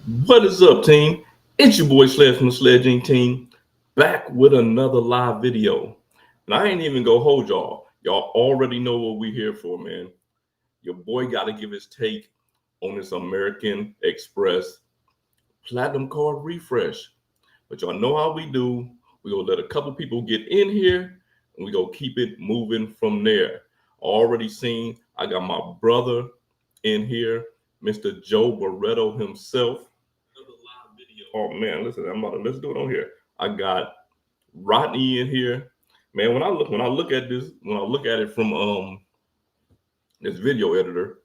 What is up, team? It's your boy Sledge from the SledgeInc team, back with another live video. And I ain't even gonna hold y'all. Y'all already know what we here for, man. Your boy got to give his take on this American Express Platinum Card refresh. But y'all know how we do. We gonna let a couple people get in here, and we gonna keep it moving from there. Already seen. I got my brother in here, Mr. Joe Barretto himself. Oh man, listen, I'm about to let's do it on here. I got Rodney in here. Man, when I look at this, when I look at it from this video editor,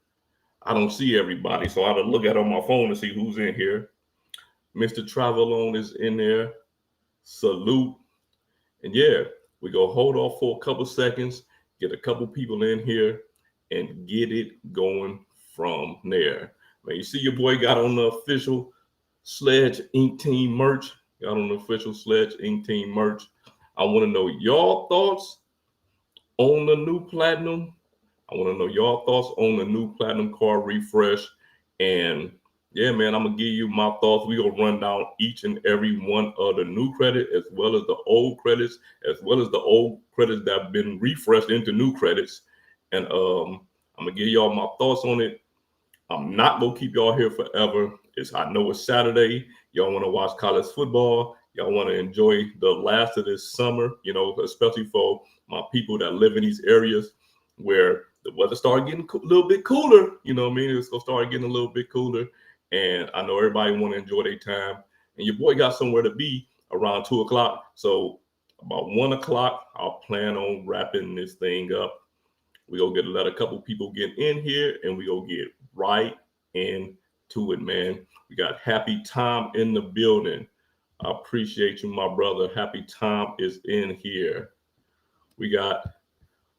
I don't see everybody. So I have to look at it on my phone to see who's in here. Mr. Travelone is in there. Salute. And yeah, we go hold off for a couple seconds, get a couple people in here, and get it going from there. Man, you see your boy got on the official Sledge Inc. Team merch. Got on the official Sledge Inc. Team merch. I want to know y'all thoughts on the new platinum. I want to know y'all thoughts on the new platinum card refresh. And yeah, man, I'm gonna give you my thoughts. We gonna run down each and every one of the new credit as well as the old credits, as well as the old credits that have been refreshed into new credits. And I'm gonna give y'all my thoughts on it. I'm not gonna keep y'all here forever. I know it's Saturday. Y'all want to watch college football. Y'all want to enjoy the last of this summer, especially for my people that live in these areas where the weather started getting a little bit cooler. You know what I mean? It's gonna start getting a little bit cooler. And I know everybody want to enjoy their time. And your boy got somewhere to be around 2 o'clock. So about 1 o'clock, I'll plan on wrapping this thing up. We gonna let a couple people get in here, and we gonna get right into it, man. We got Happy Tom in the building. I appreciate you, my brother. Happy Tom is in here. We got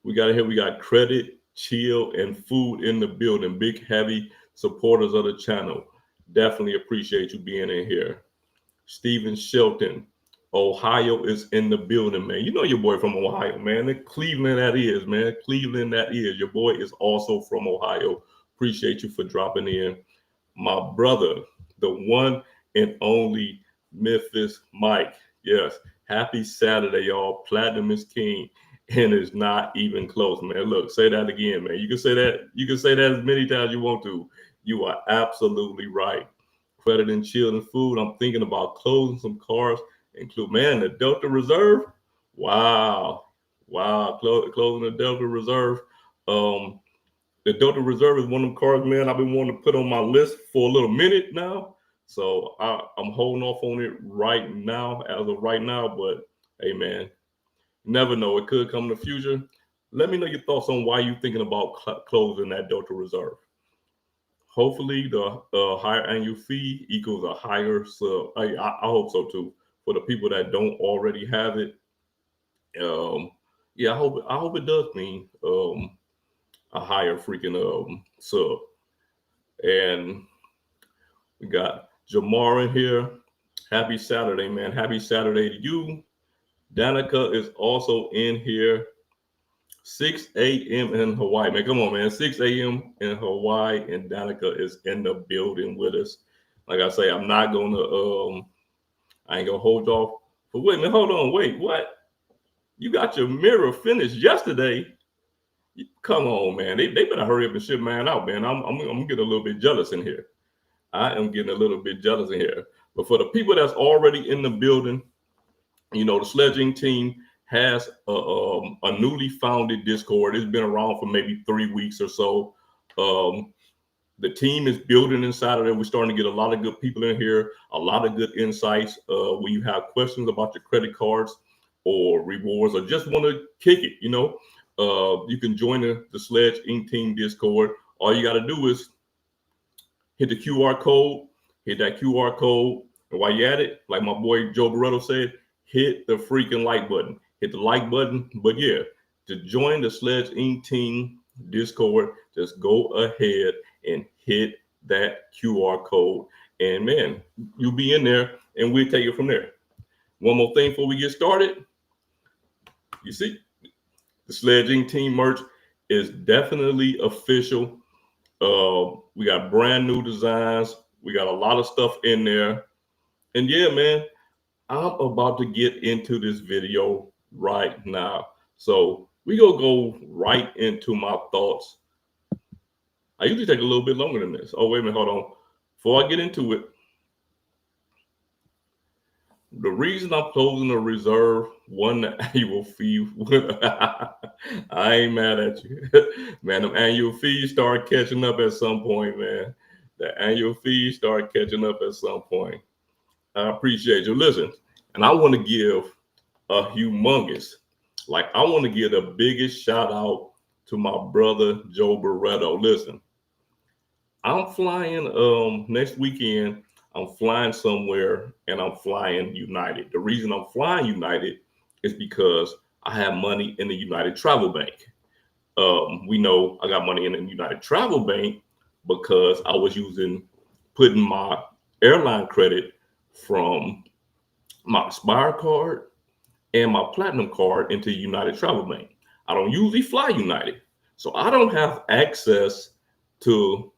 here. We got Credit, Chill, and Food in the building. Big heavy supporters of the channel. Definitely appreciate you being in here. Stephen Shelton, Ohio is in the building, man. You know your boy from Ohio, man. Cleveland that is, man. Cleveland that is. Your boy is also from Ohio. Appreciate you for dropping in. My brother, the one and only Memphis Mike. Yes. Happy Saturday, y'all. Platinum is king. And it's not even close, man. Look, say that again, man. You can say that. You can say that as many times as you want to. You are absolutely right. Credit and Chill and Food. I'm thinking about closing some cars. Include, man, the Delta Reserve. Wow. Closing the Delta Reserve. The Delta Reserve is one of them cars, man, I've been wanting to put on my list for a little minute now. So I'm holding off on it right now, as of right now. But hey, man, never know. It could come in the future. Let me know your thoughts on why you're thinking about closing that Delta Reserve. Hopefully, the higher annual fee equals a higher sub. I hope so too. For the people that don't already have it, yeah, I hope it does mean a higher freaking sub. And we got Jamar in here. Happy Saturday, man. Happy Saturday to you. Danica is also in here. 6 a.m. in Hawaii, man. Come on, man. 6 a.m. in Hawaii, and Danica is in the building with us. Like I say, I'm not gonna I ain't gonna hold off. But wait a minute, hold on, wait, what? You got your mirror finished yesterday. Come on, man. They better hurry up and ship mine out, man. I'm getting a little bit jealous in here. I am getting a little bit jealous in here. But for the people that's already in the building, the sledging team has a newly founded Discord. It's been around for maybe 3 weeks or so. The team is building inside of it. We're starting to get a lot of good people in here, a lot of good insights. When you have questions about your credit cards or rewards, or just want to kick it, you can join the Sledge Inc. Team Discord. All you got to do is hit the QR code, hit that QR code. And while you're at it, like my boy Joe Barretto said, hit the freaking like button. Hit the like button. But yeah, to join the Sledge Inc. Team Discord, just go ahead and hit that QR code. And man, you'll be in there and we'll take it from there. One more thing before we get started. You see, the Sledge Inc. Team merch is definitely official. We got brand new designs. We got a lot of stuff in there. And yeah, man, I'm about to get into this video right now. So we gonna go right into my thoughts. I usually take a little bit longer than this. Oh, wait a minute, hold on. Before I get into it, the reason I'm closing the reserve one annual fee, I ain't mad at you. Man, them annual fees start catching up at some point, man. The annual fees start catching up at some point. I appreciate you. Listen, and I want to give a humongous, like I want to give the biggest shout out to my brother Joe Barretto. Listen, I'm flying next weekend. I'm flying somewhere and I'm flying United. The reason I'm flying United is because I have money in the United Travel Bank. We know I got money in the United Travel Bank because I was putting my airline credit from my Aspire card and my Platinum card into United Travel Bank. I don't usually fly United, so I don't have access to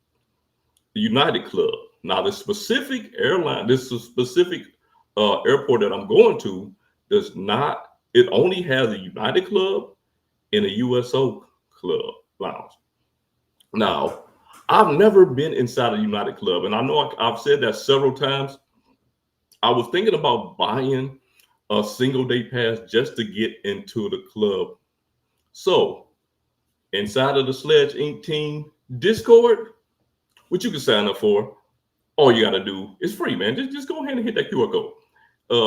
the United Club. Now, the specific airline, this is specific airport that I'm going to, does not. It only has a United Club and a USO Club lounge. Now, I've never been inside a United Club, and I know I've said that several times. I was thinking about buying a single day pass just to get into the club. So, inside of the SledgeInc team Discord, which you can sign up for, all you got to do is free, man. Just go ahead and hit that QR code.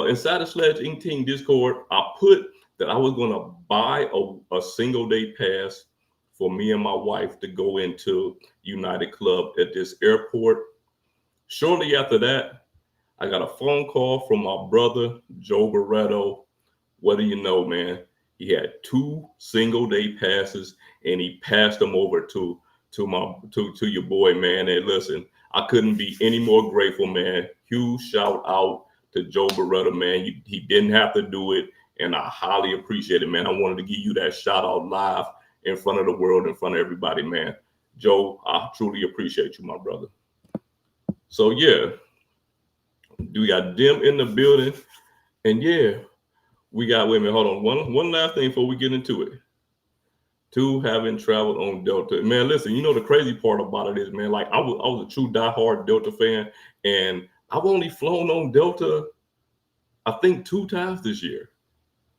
Inside the SledgeInc team Discord, I put that I was going to buy a single day pass for me and my wife to go into United Club at this airport. Shortly after that, I got a phone call from my brother, Joe Barretto. What do you know, man? He had 2 single day passes and he passed them over to your boy, man. And listen, I couldn't be any more grateful, man. Huge shout out to Joe Barretto, man. He didn't have to do it, and I highly appreciate it, man. I wanted to give you that shout out live in front of the world, in front of everybody, man. Joe, I truly appreciate you, my brother. So yeah, we got Dim in the building, and yeah, we got, wait a minute, hold on. One last thing before we get into it. 2, having traveled on Delta. Man, listen, you know the crazy part about it is, man, like I was a true diehard Delta fan, and I've only flown on Delta, I think 2 times this year.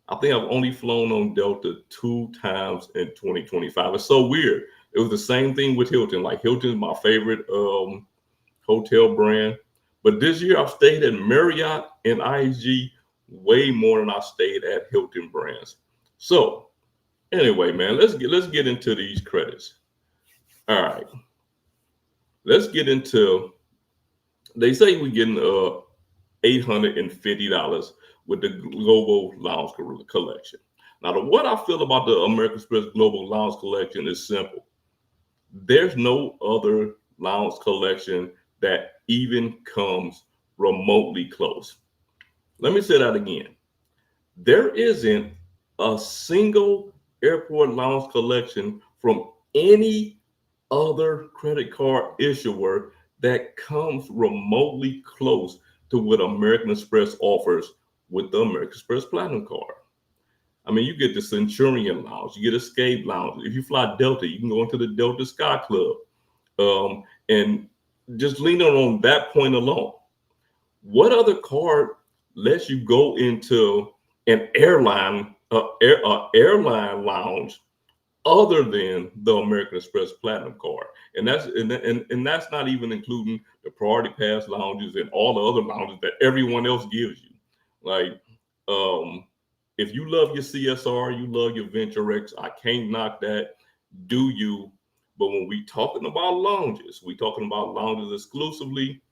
I think I've only flown on Delta 2 times in 2025. It's so weird. It was the same thing with Hilton. Like Hilton's my favorite hotel brand. But this year I've stayed at Marriott and IHG way more than I stayed at Hilton brands. So anyway, man, let's get into these credits. All right. Let's get into, they say we're getting $850 with the Global Lounge Collection. Now, what I feel about the American Express Global Lounge Collection is simple. There's no other lounge collection that even comes remotely close. Let me say that again. There isn't a single airport lounge collection from any other credit card issuer that comes remotely close to what American Express offers with the American Express Platinum card. I mean, you get the Centurion Lounge, you get Escape Lounge. If you fly Delta, you can go into the Delta Sky Club. And just leaning on that point alone, what other card lets you go into an airline lounge other than the American Express Platinum card? And that's not even including the Priority Pass lounges and all the other lounges that everyone else gives you. Like, if you love your CSR, you love your Venture X, I can't knock that. Do you? But when we talking about lounges exclusively,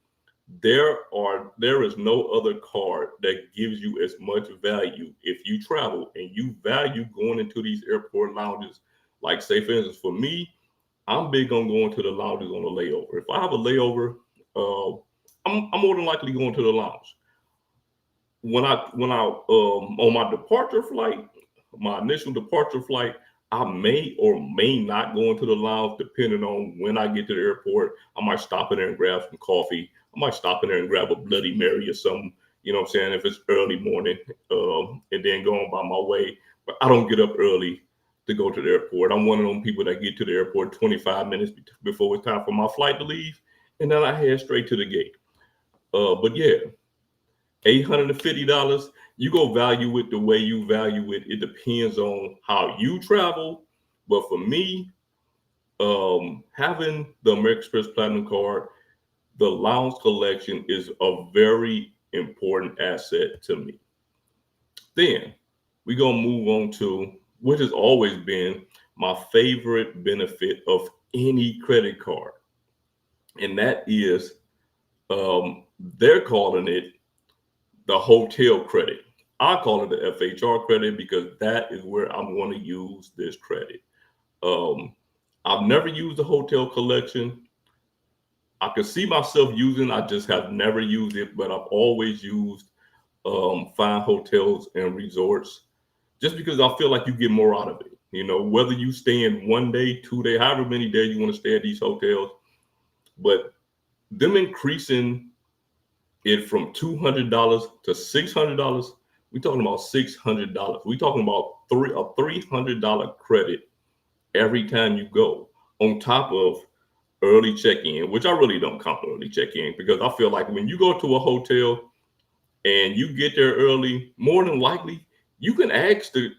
there is no other card that gives you as much value if you travel and you value going into these airport lounges. Like, say for instance, for me, I'm big on going to the lounges on a layover. If I have a layover, I'm more than likely going to the lounge. When I on my departure flight, my initial departure flight, I may or may not go into the lounge depending on when I get to the airport. I might stop in there and grab some coffee. I might stop in there and grab a Bloody Mary or something, you know what I'm saying, if it's early morning, and then go on by my way. But I don't get up early to go to the airport. I'm one of them people that get to the airport 25 minutes before it's time for my flight to leave, and then I head straight to the gate. But yeah, $850. You go value it the way you value it. It depends on how you travel. But for me, having the American Express Platinum Card, the lounge collection is a very important asset to me. Then we're gonna move on to which has always been my favorite benefit of any credit card, and that is they're calling it the hotel credit. I call it the FHR credit because that is where I'm going to use this credit. Um, I've never used the hotel collection. I could see myself using. I just have never used it, but I've always used fine hotels and resorts just because I feel like you get more out of it. You know, whether you stay in 1 day, 2 day, however many days you want to stay at these hotels, but them increasing it from $200 to $600, we're talking about $600. We're talking about a $300 credit every time you go, on top of early check-in, which I really don't count early check-in because I feel like when you go to a hotel and you get there early, more than likely you can ask to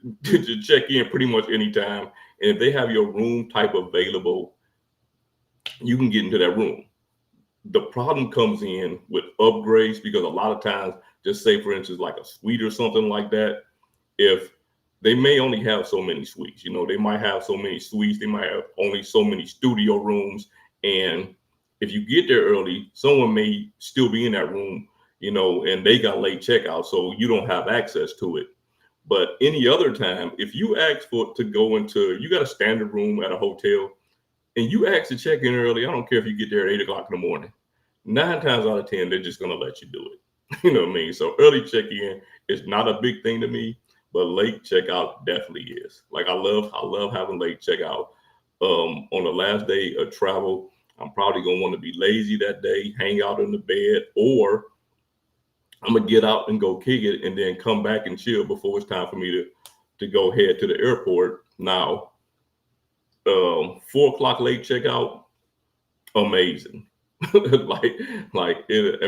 check in pretty much anytime. And if they have your room type available, you can get into that room. The problem comes in with upgrades because a lot of times, just say for instance, like a suite or something like that, if they may only have so many suites, you know, they might have so many suites, they might have only so many studio rooms. And if you get there early, someone may still be in that room, you know, and they got late checkout, so you don't have access to it. But any other time, if you ask for to go into, you got a standard room at a hotel, and you ask to check in early, I don't care if you get there at 8 o'clock in the morning. 9 times out of 10, they're just gonna let you do it. You know what I mean? So early check-in is not a big thing to me, but late checkout definitely is. Like I love having late checkout. On the last day of travel, I'm probably gonna want to be lazy that day, hang out in the bed, or I'm gonna get out and go kick it and then come back and chill before it's time for me to go head to the airport. Now, 4 o'clock late checkout, amazing. At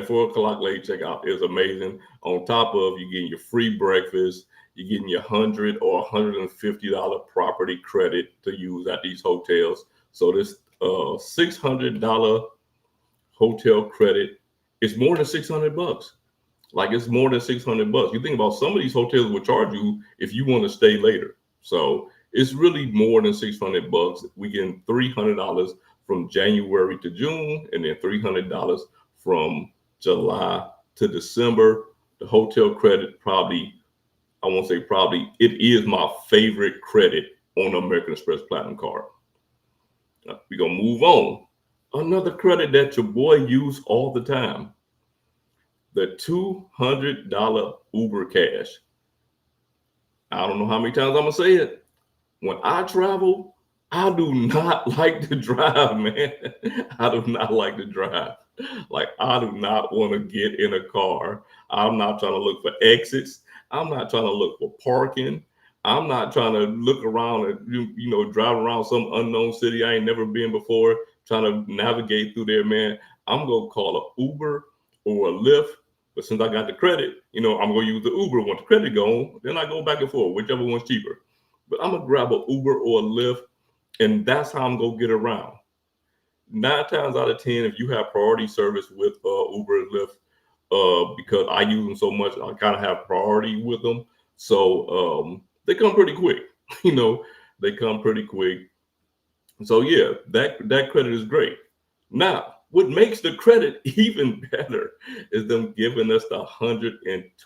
4 o'clock late checkout is amazing. On top of you getting your free breakfast, you're getting your $100 or $150 property credit to use at these hotels. So this $600 hotel credit is more than $600. Like it's more than $600. You think about some of these hotels will charge you if you want to stay later. So it's really more than $600. We getting $300 from January to June, and then $300 from July to December. The hotel credit probably, I won't say probably, it is my favorite credit on the American Express Platinum Card. Now, we're gonna move on. Another credit that your boy use all the time, the $200 Uber Cash. I don't know how many times I'm gonna say it. When I travel, I do not like to drive, man. I do not like to drive. Like, I do not want to get in a car. I'm not trying to look for exits. I'm not trying to look for parking. I'm not trying to look around and, you know, drive around some unknown city I ain't never been before, trying to navigate through there, man. I'm going to call an Uber or a Lyft. But since I got the credit, you know, I'm going to use the Uber. Once the credit goes, then I go back and forth, whichever one's cheaper. But I'm going to grab an Uber or a Lyft, and that's how I'm going to get around. 9 times out of 10, if you have priority service with Uber and Lyft, because I use them so much, I kind of have priority with them. So they come pretty quick. You know, they come pretty quick. So yeah, that credit is great. Now, what makes the credit even better is them giving us the $120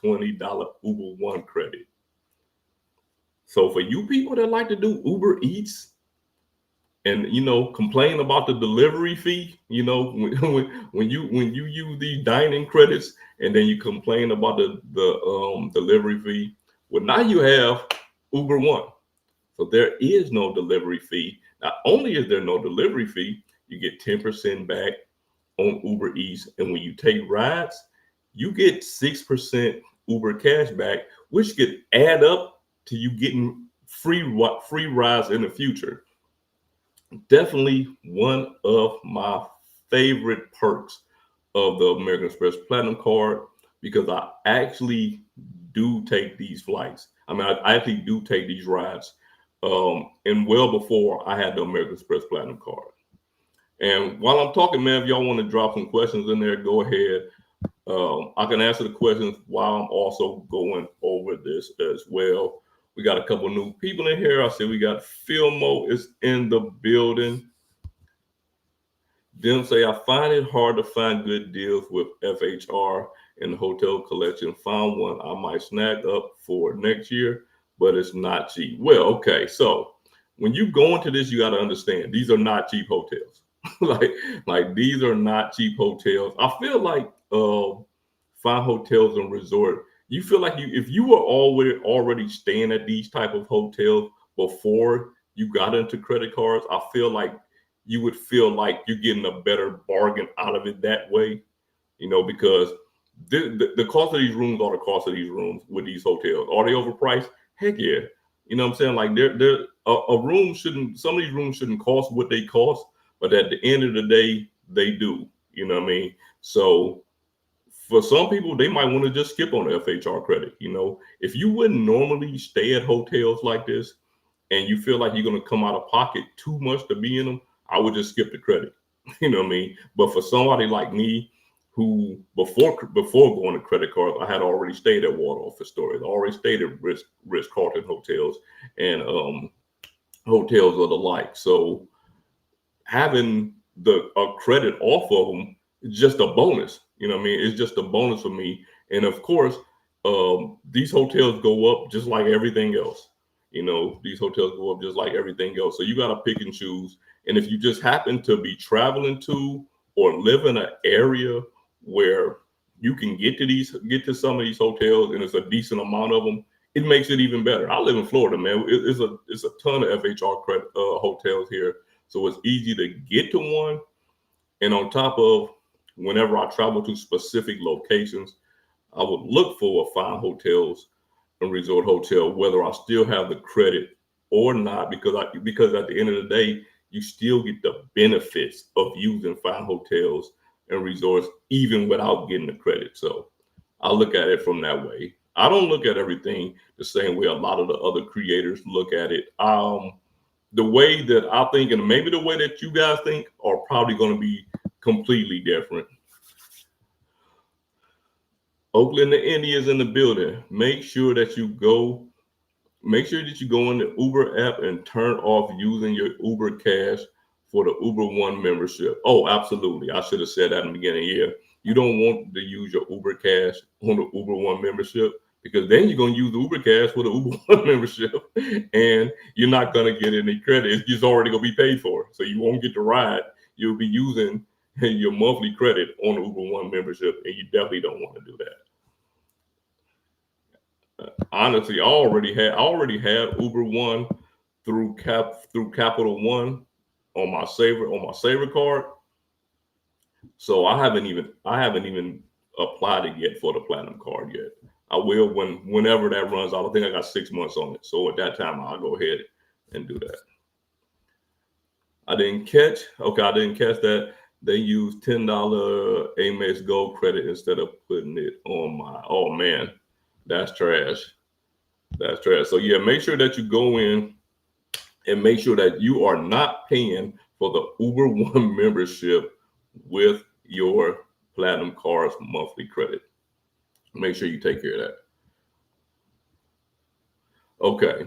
Uber One credit. So for you people that like to do Uber Eats and, you know, complain about the delivery fee, you know, when you use these dining credits and then you complain about the delivery fee, well, now you have Uber One. So there is no delivery fee. Not only is there no delivery fee, you get 10% back on Uber Eats. And when you take rides, you get 6% Uber cash back, which could add up to you getting free rides in the future. Definitely one of my favorite perks of the American Express Platinum Card, because I actually do take these flights. I mean, I actually do take these rides. And well before I had the American Express Platinum Card. And while I'm talking, man, if y'all want to drop some questions in there, go ahead. I can answer the questions while I'm also going over this as well. We got a couple new people in here. I see we got Filmo is in the building. Them say, I find it hard to find good deals with FHR and hotel collection. Found one I might snag up for next year, but it's not cheap. Well, okay. So when you go into this, you got to understand these are not cheap hotels. like these are not cheap hotels. I feel like fine hotels and resort, you feel like if you were already staying at these type of hotels before you got into credit cards, I feel like you would feel like you're getting a better bargain out of it that way, because the cost of these rooms are the cost of these rooms with these hotels. Are they overpriced? Heck yeah. You know what I'm saying? Like a room some of these rooms shouldn't cost what they cost, but at the end of the day, they do. You know what I mean? So for some people, they might want to just skip on the FHR credit. If you wouldn't normally stay at hotels like this and you feel like you're going to come out of pocket too much to be in them, I would just skip the credit. You know what I mean? But for somebody like me, who before going to credit cards, I had already stayed at Waldorf Astoria, I already stayed at Ritz-Carlton hotels and hotels of the like. So having a credit off of them is just a bonus. You know what I mean? It's just a bonus for me. And of course, these hotels go up just like everything else. These hotels go up just like everything else. So you got to pick and choose. And if you just happen to be traveling to or live in an area where you can get to some of these hotels and it's a decent amount of them, it makes it even better. I live in Florida, man. It's a ton of FHR credit hotels here. So it's easy to get to one. And on top of, whenever I travel to specific locations, I would look for fine hotels and resort hotel, whether I still have the credit or not, because at the end of the day, you still get the benefits of using fine hotels and resorts even without getting the credit. So I look at it from that way. I don't look at everything the same way a lot of the other creators look at it. The way that I think, and maybe the way that you guys think, are probably going to be completely different. Oakland, the Indians in the building. Make sure that you go in the Uber app and turn off using your Uber Cash for the Uber One membership. Oh, absolutely. I should have said that in the beginning. Yeah. You don't want to use your Uber Cash on the Uber One membership, because then you're going to use Uber Cash for the Uber One membership and you're not going to get any credit. It's already going to be paid for. So you won't get the ride. You'll be using your monthly credit on the Uber One membership, and you definitely don't want to do that. Honestly, I already had Uber One through Capital One on my saver card. So I haven't even applied it yet for the Platinum card yet. I will whenever that runs out. I think I got 6 months on it. So at that time, I'll go ahead and do that. I didn't catch that they use $10 Amex Gold credit instead of putting it on my. Oh man, that's trash. That's trash. So yeah, make sure that you go in and make sure that you are not paying for the Uber One membership with your Platinum Card's monthly credit. Make sure you take care of that. Okay.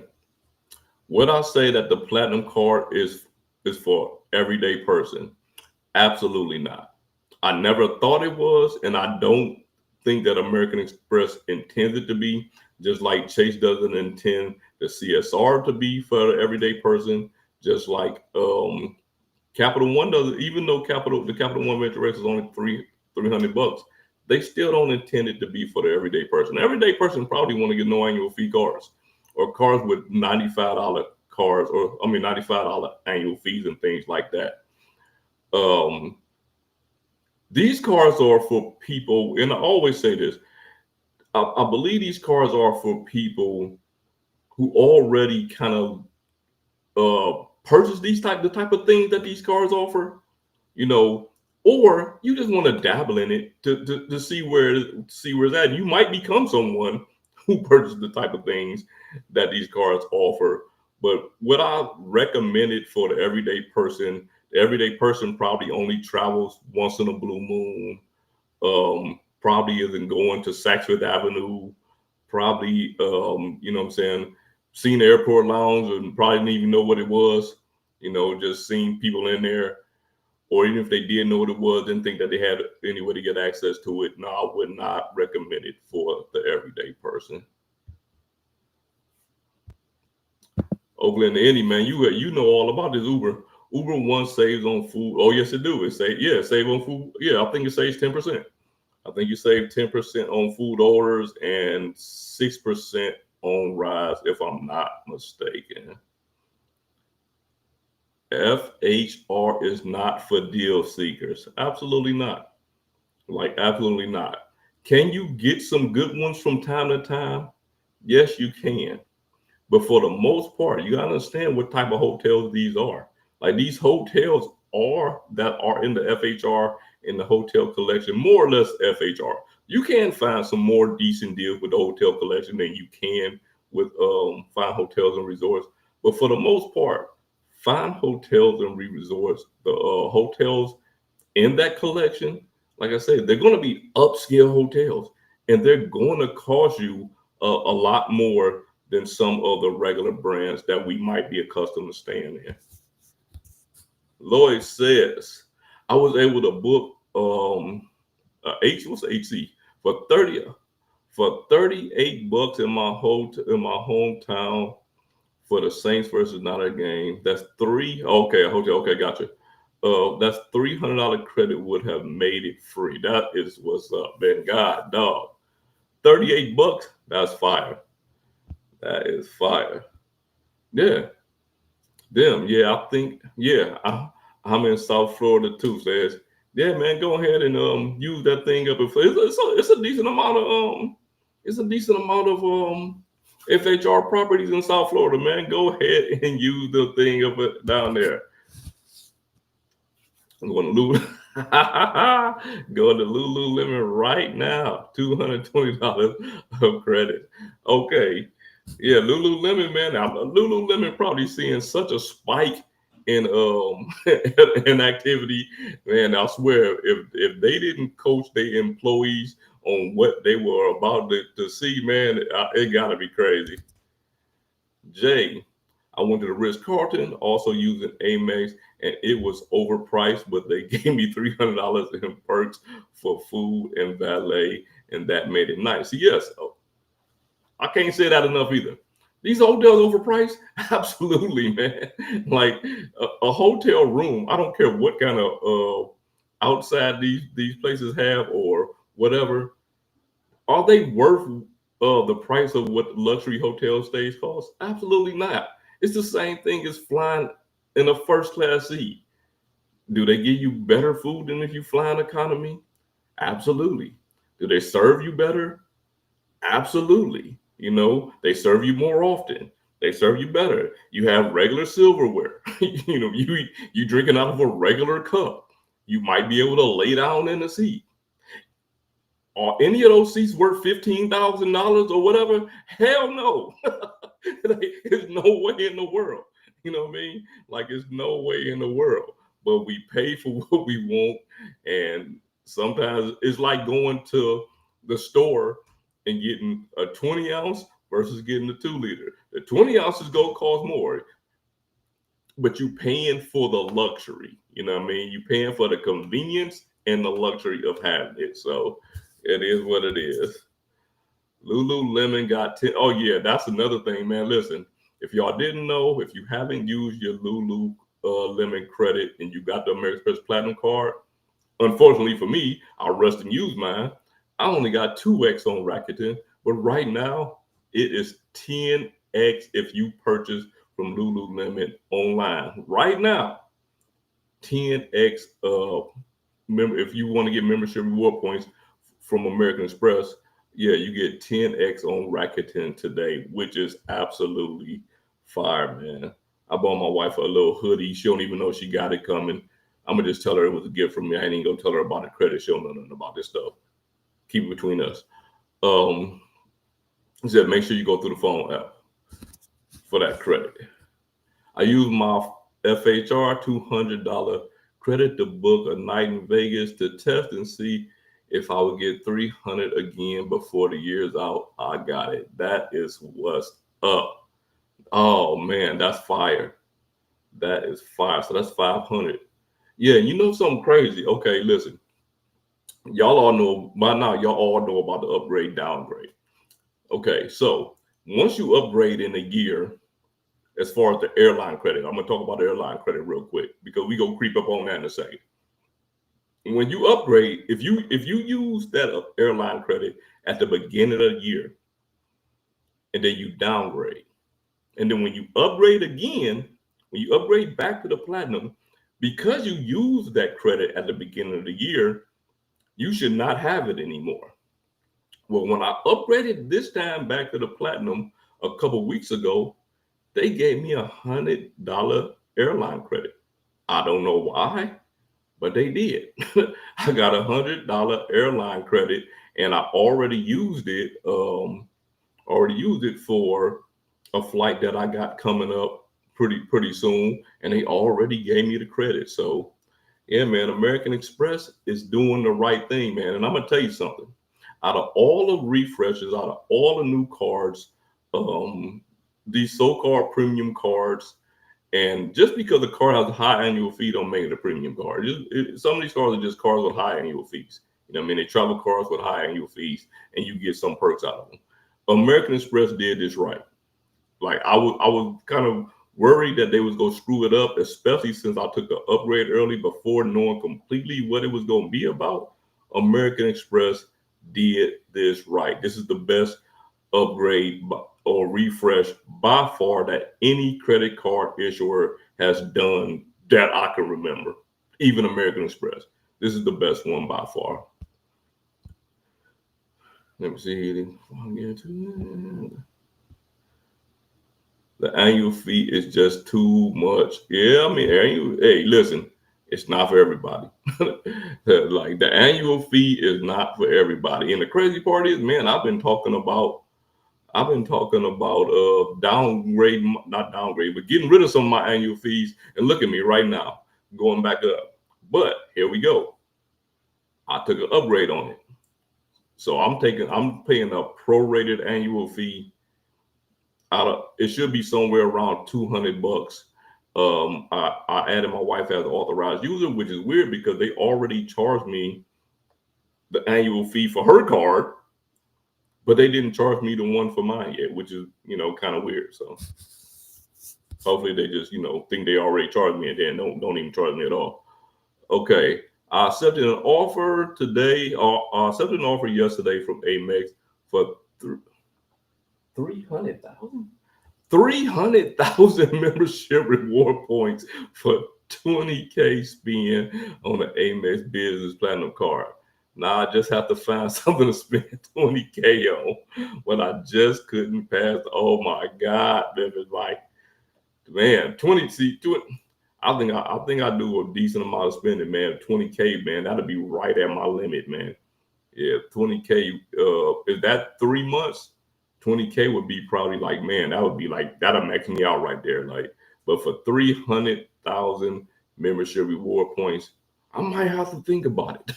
Would I say that the Platinum Card is for everyday person? Absolutely not. I never thought it was, and I don't think that American Express intends it to be, just like Chase doesn't intend the CSR to be for the everyday person, just like Capital One doesn't, even though the Capital One Venture Race is only $300, they still don't intend it to be for the everyday person. The everyday person probably want to get no annual fee cars, or cars with $95 cards, or I mean $95 annual fees and things like that. These cards are for people, and I always say this. I believe these cards are for people who already kind of purchase the type of things that these cards offer, or you just want to dabble in it to see where it's at. You might become someone who purchases the type of things that these cards offer. But what I recommend it for the everyday person probably only travels once in a blue moon. Probably isn't going to Saks Fifth Avenue. Probably, you know what I'm saying, seen the airport lounge and probably didn't even know what it was. Just seeing people in there, or even if they did know what it was, didn't think that they had any way to get access to it. No, I would not recommend it for the everyday person. Oakland to Indy, man, you know all about this Uber. Uber One saves on food. Oh yes, it do. It save on food. Yeah, I think it saves 10%. I think you save 10% on food orders and 6% on rides, if I'm not mistaken. FHR is not for deal seekers. Absolutely not. Absolutely not. Can you get some good ones from time to time? Yes, you can. But for the most part, you gotta understand what type of hotels these are. Like these hotels that are in the FHR in the hotel collection, more or less FHR. You can find some more decent deals with the hotel collection than you can with fine hotels and resorts. But for the most part, fine hotels and resorts, the hotels in that collection, like I said, they're going to be upscale hotels, and they're going to cost you a lot more than some of the regular brands that we might be accustomed to staying in. Lloyd says, I was able to book what's HC for 38 bucks in my hometown for the Saints versus Notre game. That's a hotel. Okay, gotcha. That's $300 credit would have made it free. That is what's up, man. God, dog. 38 bucks. That's fire. That is fire. Yeah. Them. Yeah, I think. Yeah, I'm in South Florida too. Says, yeah, man, go ahead and use that thing up. It's a decent amount of FHR properties in South Florida, man. Go ahead and use the thing up down there. I'm going to Lululemon right now. $220 of credit. Okay. Yeah, Lululemon, man. Lululemon probably seeing such a spike in in activity. Man, I swear, if they didn't coach their employees on what they were about to see, man, it gotta be crazy. Jay, I went to the Ritz-Carlton, also using Amex, and it was overpriced, but they gave me $300 in perks for food and valet, and that made it nice. Yes, I can't say that enough either. These hotels overpriced? Absolutely, man. Like a hotel room, I don't care what kind of outside these places have or whatever. Are they worth the price of what luxury hotel stays cost? Absolutely not. It's the same thing as flying in a first class seat. Do they give you better food than if you fly in economy? Absolutely. Do they serve you better? Absolutely. They serve you more often. They serve you better. You have regular silverware. You drinking out of a regular cup. You might be able to lay down in the seat. Are any of those seats worth $15,000 or whatever? Hell no. There's no way in the world. You know what I mean? Like, it's no way in the world. But we pay for what we want. And sometimes it's like going to the store and getting a 20 ounce versus getting a 2 liter. The 20 ounces go cost more, but you paying for the luxury. You know what I mean? You paying for the convenience and the luxury of having it. So it is what it is. Lululemon got 10. Oh yeah, that's another thing, man. Listen, if y'all didn't know, if you haven't used your Lululemon credit and you got the American Express Platinum card, unfortunately for me, I rushed and used mine. I only got 2x on Rakuten, but right now it is 10x if you purchase from Lululemon online right now. 10x. Remember, if you want to get membership reward points from American Express, yeah, you get 10x on Rakuten today, which is absolutely fire, man. I bought my wife a little hoodie. She don't even know she got it coming. I'm gonna just tell her it was a gift from me. I ain't even gonna tell her about the credit. She don't know nothing about this stuff. Keep it between us. He said make sure you go through the phone app for that credit. I use my FHR $200 credit to book a night in Vegas to test and see if I would get 300 again before the year's out. I got it. That is what's up. Oh man, that's fire. That is fire. So that's 500. Yeah, you know something crazy. Okay, listen. Y'all all know by now, y'all all know about the upgrade downgrade. Okay, so once you upgrade in a year, as far as the airline credit, I'm gonna talk about the airline credit real quick because we gonna creep up on that in a second. When you upgrade, if you use that airline credit at the beginning of the year, and then you downgrade, and then when you upgrade again, when you upgrade back to the platinum, because you use that credit at the beginning of the year, you should not have it anymore. Well, when I upgraded this time back to the platinum a couple weeks ago, they gave me $100 airline credit. I don't know why, but they did. I got $100 airline credit, and I already used it. For a flight that I got coming up pretty soon, and they already gave me the credit. So, yeah, man, American Express is doing the right thing, man. And I'm gonna tell you something. Out of all the refreshes, out of all the new cards, these so-called premium cards, and just because the card has a high annual fee don't make it a premium card. Some of these cards are just cards with high annual fees. You know what I mean? They travel cards with high annual fees, and you get some perks out of them. American Express did this right. Like I was kind of worried that they was gonna screw it up, especially since I took the upgrade early before knowing completely what it was gonna be about. American Express did this right. This is the best upgrade or refresh by far that any credit card issuer has done that I can remember. Even American Express. This is the best one by far. Let me see. The annual fee is just too much. Yeah, I mean, hey, listen, it's not for everybody. Like the annual fee is not for everybody. And the crazy part is, man, I've been talking about downgrade, not downgrade, but getting rid of some of my annual fees. And look at me right now, going back up. But here we go. I took an upgrade on it. So I'm paying a prorated annual fee. It should be somewhere around $200. I added my wife as an authorized user, which is weird because they already charged me the annual fee for her card, but they didn't charge me the one for mine yet, which is, kind of weird. So hopefully they just, think they already charged me and then don't even charge me at all. Okay. I accepted an offer today. I accepted an offer yesterday from Amex for 300,000. 300,000 membership reward points for 20K spend on the Amex Business Platinum card. Now I just have to find something to spend 20K on when I just couldn't pass. Oh my God, man, it's like, man, 20. I think I do a decent amount of spending, man. 20K, man, that'll be right at my limit, man. Yeah, 20K. Is that 3 months? 20K would be probably like, man, that'll max me out right there. Like, but for 300,000 membership reward points, I might have to think about it.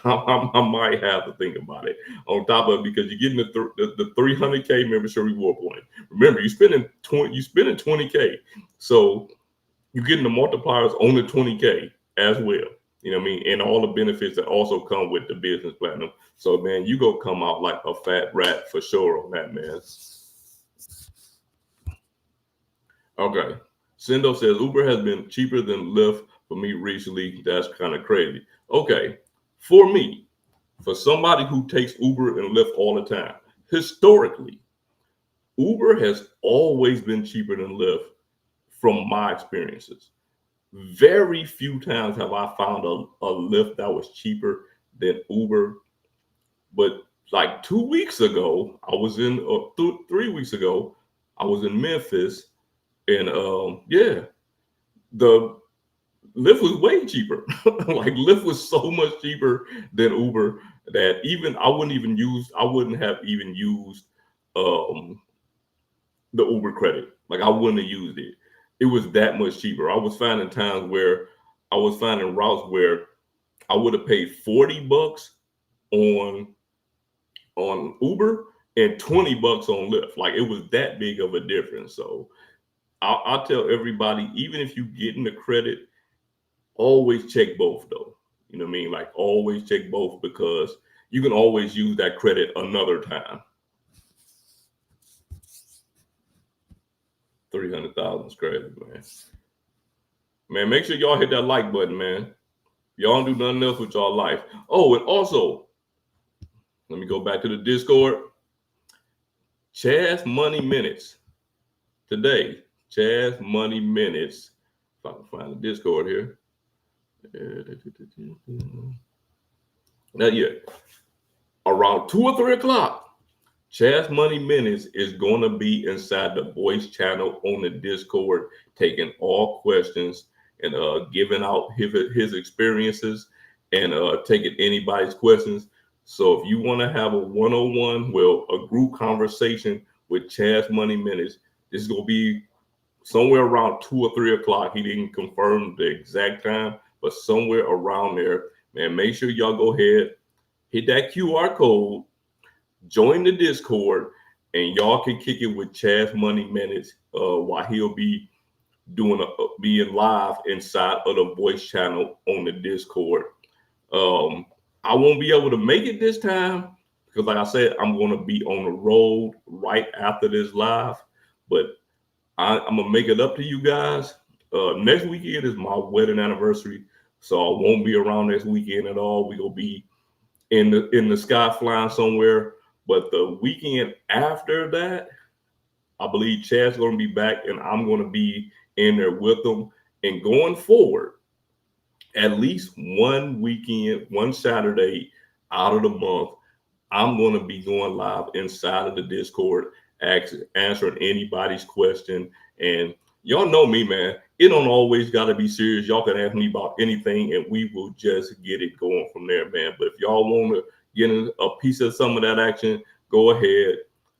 I might have to think about it. On top of it, because you're getting the 300K membership reward point. Remember, you're spending 20K, so you're getting the multipliers on the 20K as well. You know what I mean? And all the benefits that also come with the business platinum. So, man, you go come out like a fat rat for sure on that, man. Okay. Sendo says Uber has been cheaper than Lyft for me recently. That's kind of crazy. Okay. For me, for somebody who takes Uber and Lyft all the time, historically, Uber has always been cheaper than Lyft from my experiences. Very few times have I found a Lyft that was cheaper than Uber. But like 2 weeks ago, I was in, 3 weeks ago, I was in Memphis, and yeah, the Lyft was way cheaper. Like Lyft was so much cheaper than Uber that even I wouldn't have even used um, the Uber credit. Like I wouldn't have used it. It was that much cheaper. I was finding times where I was finding routes where I would have paid $40 on Uber and $20 on Lyft. Like it was that big of a difference. So I'll tell everybody, even if you get in the credit, always check both though. You know what I mean? Like always check both because you can always use that credit another time. 300,000 is crazy, man. Man, make sure y'all hit that like button, man. Y'all don't do nothing else with y'all life. Oh, and also, let me go back to the Discord. Chaz Money Minutes. Today, Chaz Money Minutes. If I can find the Discord here. Not yet. Around 2 or 3 o'clock, Chaz Money Minutes is going to be inside the voice channel on the Discord, taking all questions and giving out his experiences and taking anybody's questions. So if you want to have a one-on-one, well, a group conversation with Chaz Money Minutes, this is going to be somewhere around 2 or 3 o'clock. He didn't confirm the exact time, but somewhere around there. Man, make sure y'all go ahead, hit that QR code, join the Discord, and y'all can kick it with Chaz Money Minutes while he'll be being live inside of the voice channel on the Discord. I won't be able to make it this time because, like I said, I'm going to be on the road right after this live. But I'm gonna make it up to you guys. Next weekend is my wedding anniversary, so I won't be around next weekend at all. We gonna be in the sky flying somewhere. But the weekend after that, I believe Chad's gonna be back, and I'm gonna be in there with them. And going forward, at least one weekend, one Saturday out of the month, I'm going to be going live inside of the Discord, answering anybody's question. And y'all know me, man. It don't always got to be serious. Y'all can ask me about anything, and we will just get it going from there, man. But if y'all want to get a piece of some of that action, go ahead,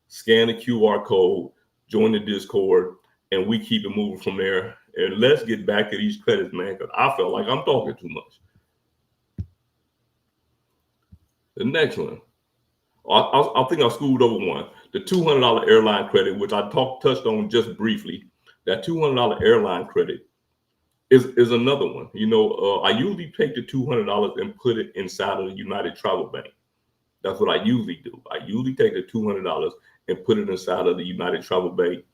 scan the QR code, join the Discord, and we keep it moving from there. And let's get back to these credits, man, because I felt like I'm talking too much. The next one. I think I screwed over one. The $200 airline credit, which I touched on just briefly. That $200 airline credit is another one. You know, I usually take the $200 and put it inside of the United Travel Bank. That's what I usually do. I usually take the $200 and put it inside of the United Travel Bank.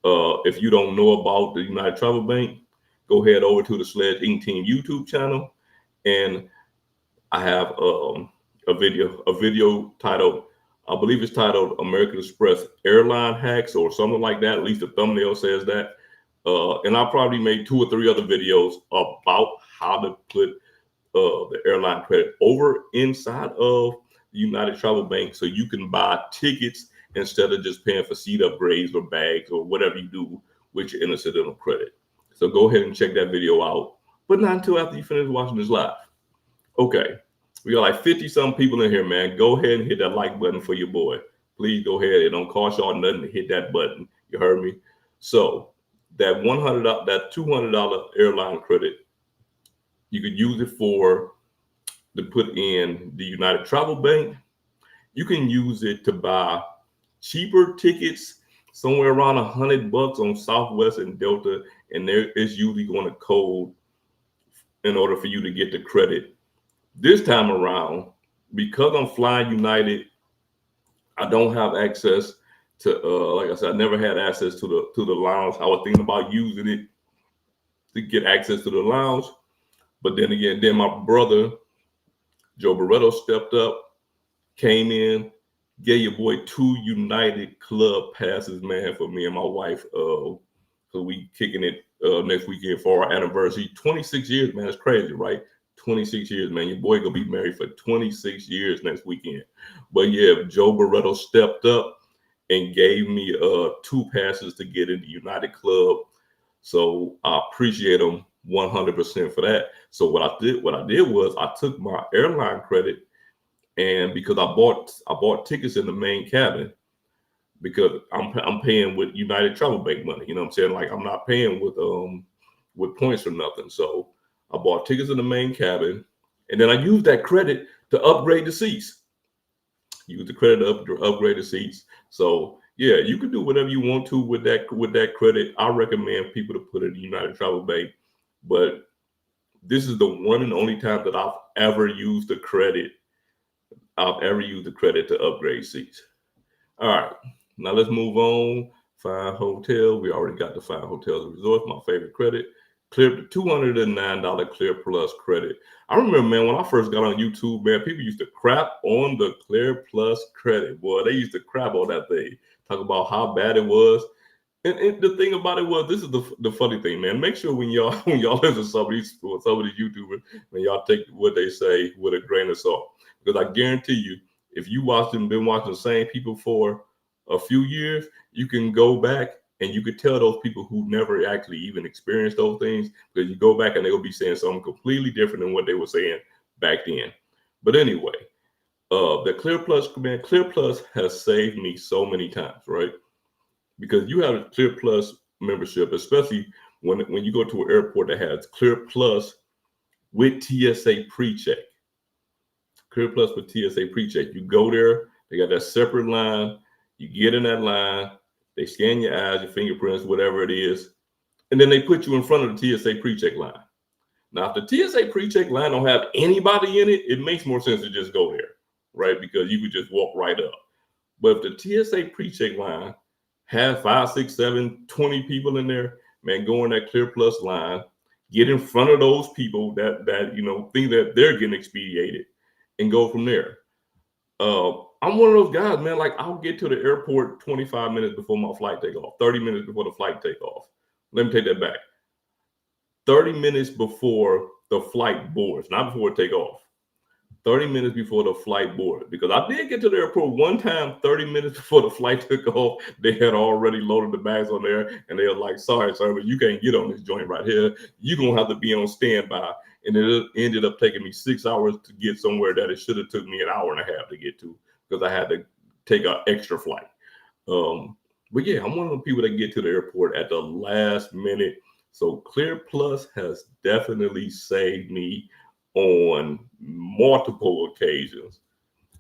If you don't know about the United Travel Bank, go head over to the SledgeInc Team YouTube channel, and I have a video titled, I believe it's titled American Express Airline Hacks or something like that. At least the thumbnail says that. And I probably made 2 or 3 other videos about how to put the airline credit over inside of the United Travel Bank so you can buy tickets instead of just paying for seat upgrades or bags or whatever you do with your incidental credit. So go ahead and check that video out, but not until after you finish watching this live. Okay, we got like 50-some people in here, man. Go ahead and hit that like button for your boy. Please go ahead. It don't cost y'all nothing to hit that button. You heard me? So that $200 airline credit, you could use it to put in the United Travel Bank. You can use it to buy cheaper tickets, somewhere around $100 on Southwest and Delta, and there is usually going to code in order for you to get the credit. This time around, because I'm flying United, I don't have access to, like I said, I never had access to the lounge. I was thinking about using it to get access to the lounge, but then again, my brother Joe Barretto stepped up, came in, gave your boy 2 United Club passes, man, for me and my wife. So we kicking it next weekend for our anniversary. 26 years, man. It's crazy, right? 26 years, man. Your boy gonna be married for 26 years next weekend. But yeah, Joe Barretto stepped up and gave me 2 passes to get in the United Club. So I appreciate him 100% for that. So what I did was I took my airline credit, and because I bought tickets in the main cabin, because I'm paying with United Travel Bank money. You know what I'm saying? Like, I'm not paying with points or nothing. So I bought tickets in the main cabin, and then I used that credit to upgrade the seats. Use the credit to upgrade the seats. So yeah, you can do whatever you want to with that credit. I recommend people to put it in United Travel Bank, but this is the one and only time that I've ever used the credit. To upgrade seats. All right, now let's move on. Fine Hotel. We already got the Fine Hotels and Resorts, my favorite credit. Clear $209 Clear Plus credit. I remember, man, when I first got on YouTube, man, people used to crap on the Clear Plus credit. Boy, they used to crap on that thing. Talk about how bad it was. And the thing about it was, this is the funny thing, man. Make sure when y'all listen to some of these YouTubers, when y'all take what they say with a grain of salt, because I guarantee you, if you been watching the same people for a few years, you can go back and you could tell those people who never actually even experienced those things, because you go back and they'll be saying something completely different than what they were saying back then. But anyway, the Clear Plus, man, Clear Plus has saved me so many times, right? Because you have a Clear Plus membership, especially when you go to an airport that has Clear Plus with TSA pre-check. Clear Plus with TSA pre-check. You go there, they got that separate line. You get in that line, they scan your eyes, your fingerprints, whatever it is, and then they put you in front of the TSA pre-check line. Now, if the TSA pre-check line don't have anybody in it, it makes more sense to just go there, right? Because you could just walk right up. But if the TSA pre-check line has 5, 6, 7, 20 people in there, man, go in that Clear Plus line, get in front of those people that think that they're getting expedited, and go from there. I'm one of those guys, man. Like, I'll get to the airport 25 minutes before my flight take off, 30 minutes before the flight take off. Let me take that back. 30 minutes before the flight boards, not before it take off. 30 minutes before the flight boarded, because I did get to the airport one time 30 minutes before the flight took off. They had already loaded the bags on there, and they were like, sorry, sir, but you can't get on this joint right here. You're going to have to be on standby. And it ended up taking me 6 hours to get somewhere that it should have took me an hour and a half to get to, because I had to take an extra flight. But yeah, I'm one of the people that get to the airport at the last minute. So Clear Plus has definitely saved me on multiple occasions.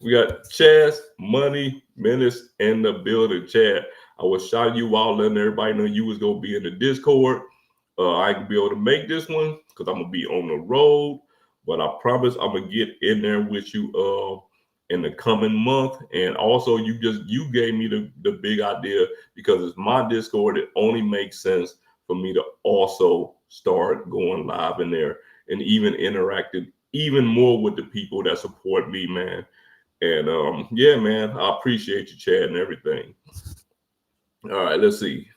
We got Chaz, Money, Menace, and the building. Chad, I was shouting you out, letting everybody know you was gonna be in the Discord. I can be able to make this one because I'm gonna be on the road, but I promise I'm gonna get in there with you in the coming month. And also, you gave me the big idea, because it's my Discord. It only makes sense for me to also start going live in there and even interacting even more with the people that support me, man. And yeah, man, I appreciate you, Chad, and everything. All right, let's see.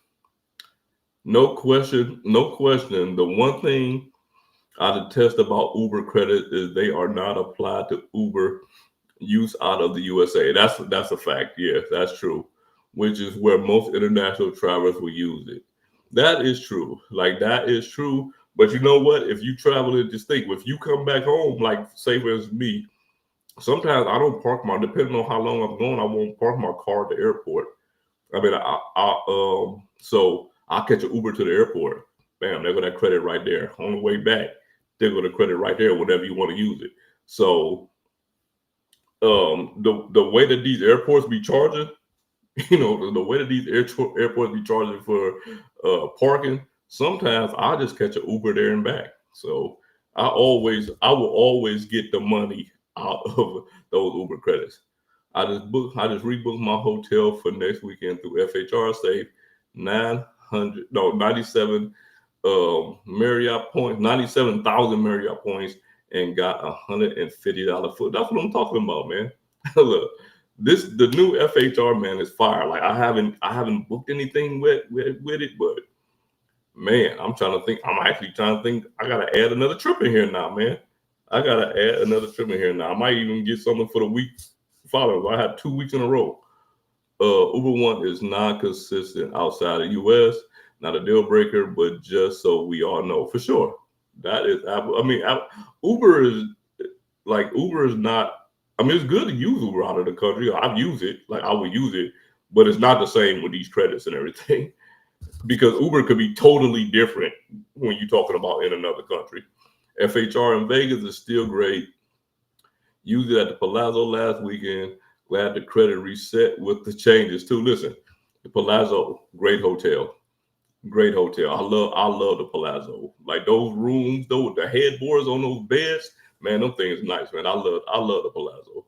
No question. The one thing I detest about Uber credit is they are not applied to Uber use out of the USA. That's a fact. Yes, that's true. Which is where most international travelers will use it. That is true. Like, that is true. But you know what? If you travel in distinct, if you come back home, like say for instance me, sometimes I don't park depending on how long I'm going, I won't park my car at the airport. I mean, so I'll catch an Uber to the airport. Bam, there go that credit right there. On the way back, there go the credit right there whenever you want to use it. So the way that these airports be charging, the way that these airports be charging for parking, sometimes I just catch an Uber there and back. So I will always get the money out of those Uber credits. I just rebooked my hotel for next weekend through FHR. Saved 97 Marriott points, 97,000 Marriott points, and got $150 food. That's what I'm talking about, man. Look, the new FHR, man, is fire. Like I haven't booked anything with it, but man, I'm trying to think. I'm actually trying to think. I gotta add another trip in here now, man. I gotta add another trip in here now. I might even get something for the week following. I had 2 weeks in a row. Uber One is non-consistent outside the U.S. Not a deal breaker, but just so we all know for sure. That is, I mean, Uber is Uber is not. I mean, it's good to use Uber out of the country. I've used it, like I would use it, but it's not the same with these credits and everything because Uber could be totally different when you're talking about in another country. FHR in Vegas is still great. Used it at the Palazzo last weekend. Glad the credit reset with the changes too. Listen, the Palazzo, great hotel. Great hotel. I love the Palazzo. Like those rooms, though, with the headboards on those beds, man, them things nice, man. I love the Palazzo.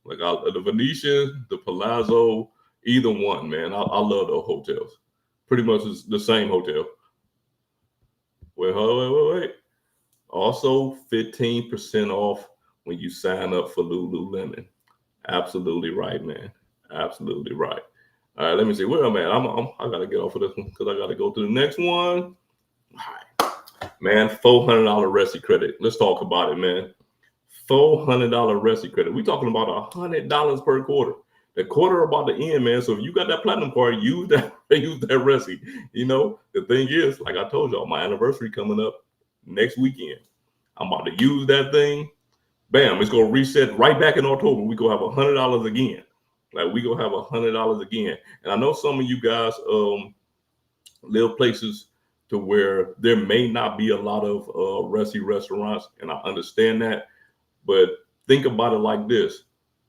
Like the Venetian, the Palazzo, either one, man. I love those hotels. Pretty much it's the same hotel. Wait. Also, 15% off when you sign up for Lululemon. Absolutely right, man. Absolutely right. All right, let me see where I'm at. I gotta get off of this one because I gotta go to the next one. All right, man. $400 Resi credit. Let's talk about it, man. $400 Resi credit. We talking about $100 per quarter. The quarter about to end, man. So if you got that platinum card, use that Resi. You know, the thing is, like I told y'all, my anniversary coming up next weekend. I'm about to use that thing. Bam, it's gonna reset right back in October. We gonna have $100 again. Like we gonna have $100 again. And I know some of you guys live places to where there may not be a lot of Resi restaurants, and I understand that. But think about it like this: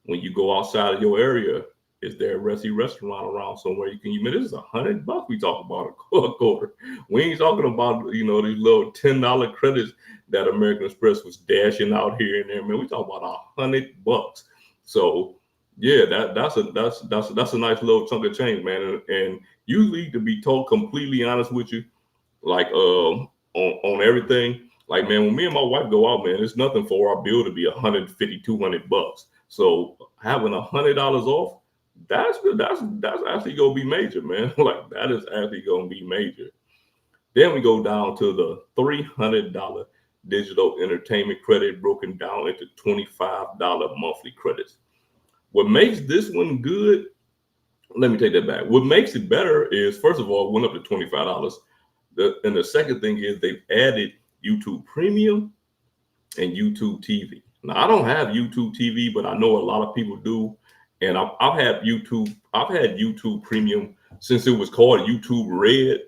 when you go outside of your area, is there a Resi restaurant around somewhere you can? You mean this is $100 we talk about a quarter? We ain't talking about these little $10 credits that American Express was dashing out here and there. Man, we talk about $100. So yeah, that's a nice little chunk of change, man. And usually, to be told completely honest with you, like on everything, like man, when me and my wife go out, man, it's nothing for our bill to be $150, $200. So having $100 off, that's good. That's actually gonna be major, man. Like that is actually gonna be major. Then we go down to the $300 digital entertainment credit, broken down into $25 monthly credits. What makes this one good? Let me take that back. What makes it better is, first of all, it went up to $25. And the second thing is they've added YouTube Premium and YouTube TV. Now I don't have YouTube TV, but I know a lot of people do. And I've had YouTube Premium since it was called YouTube Red,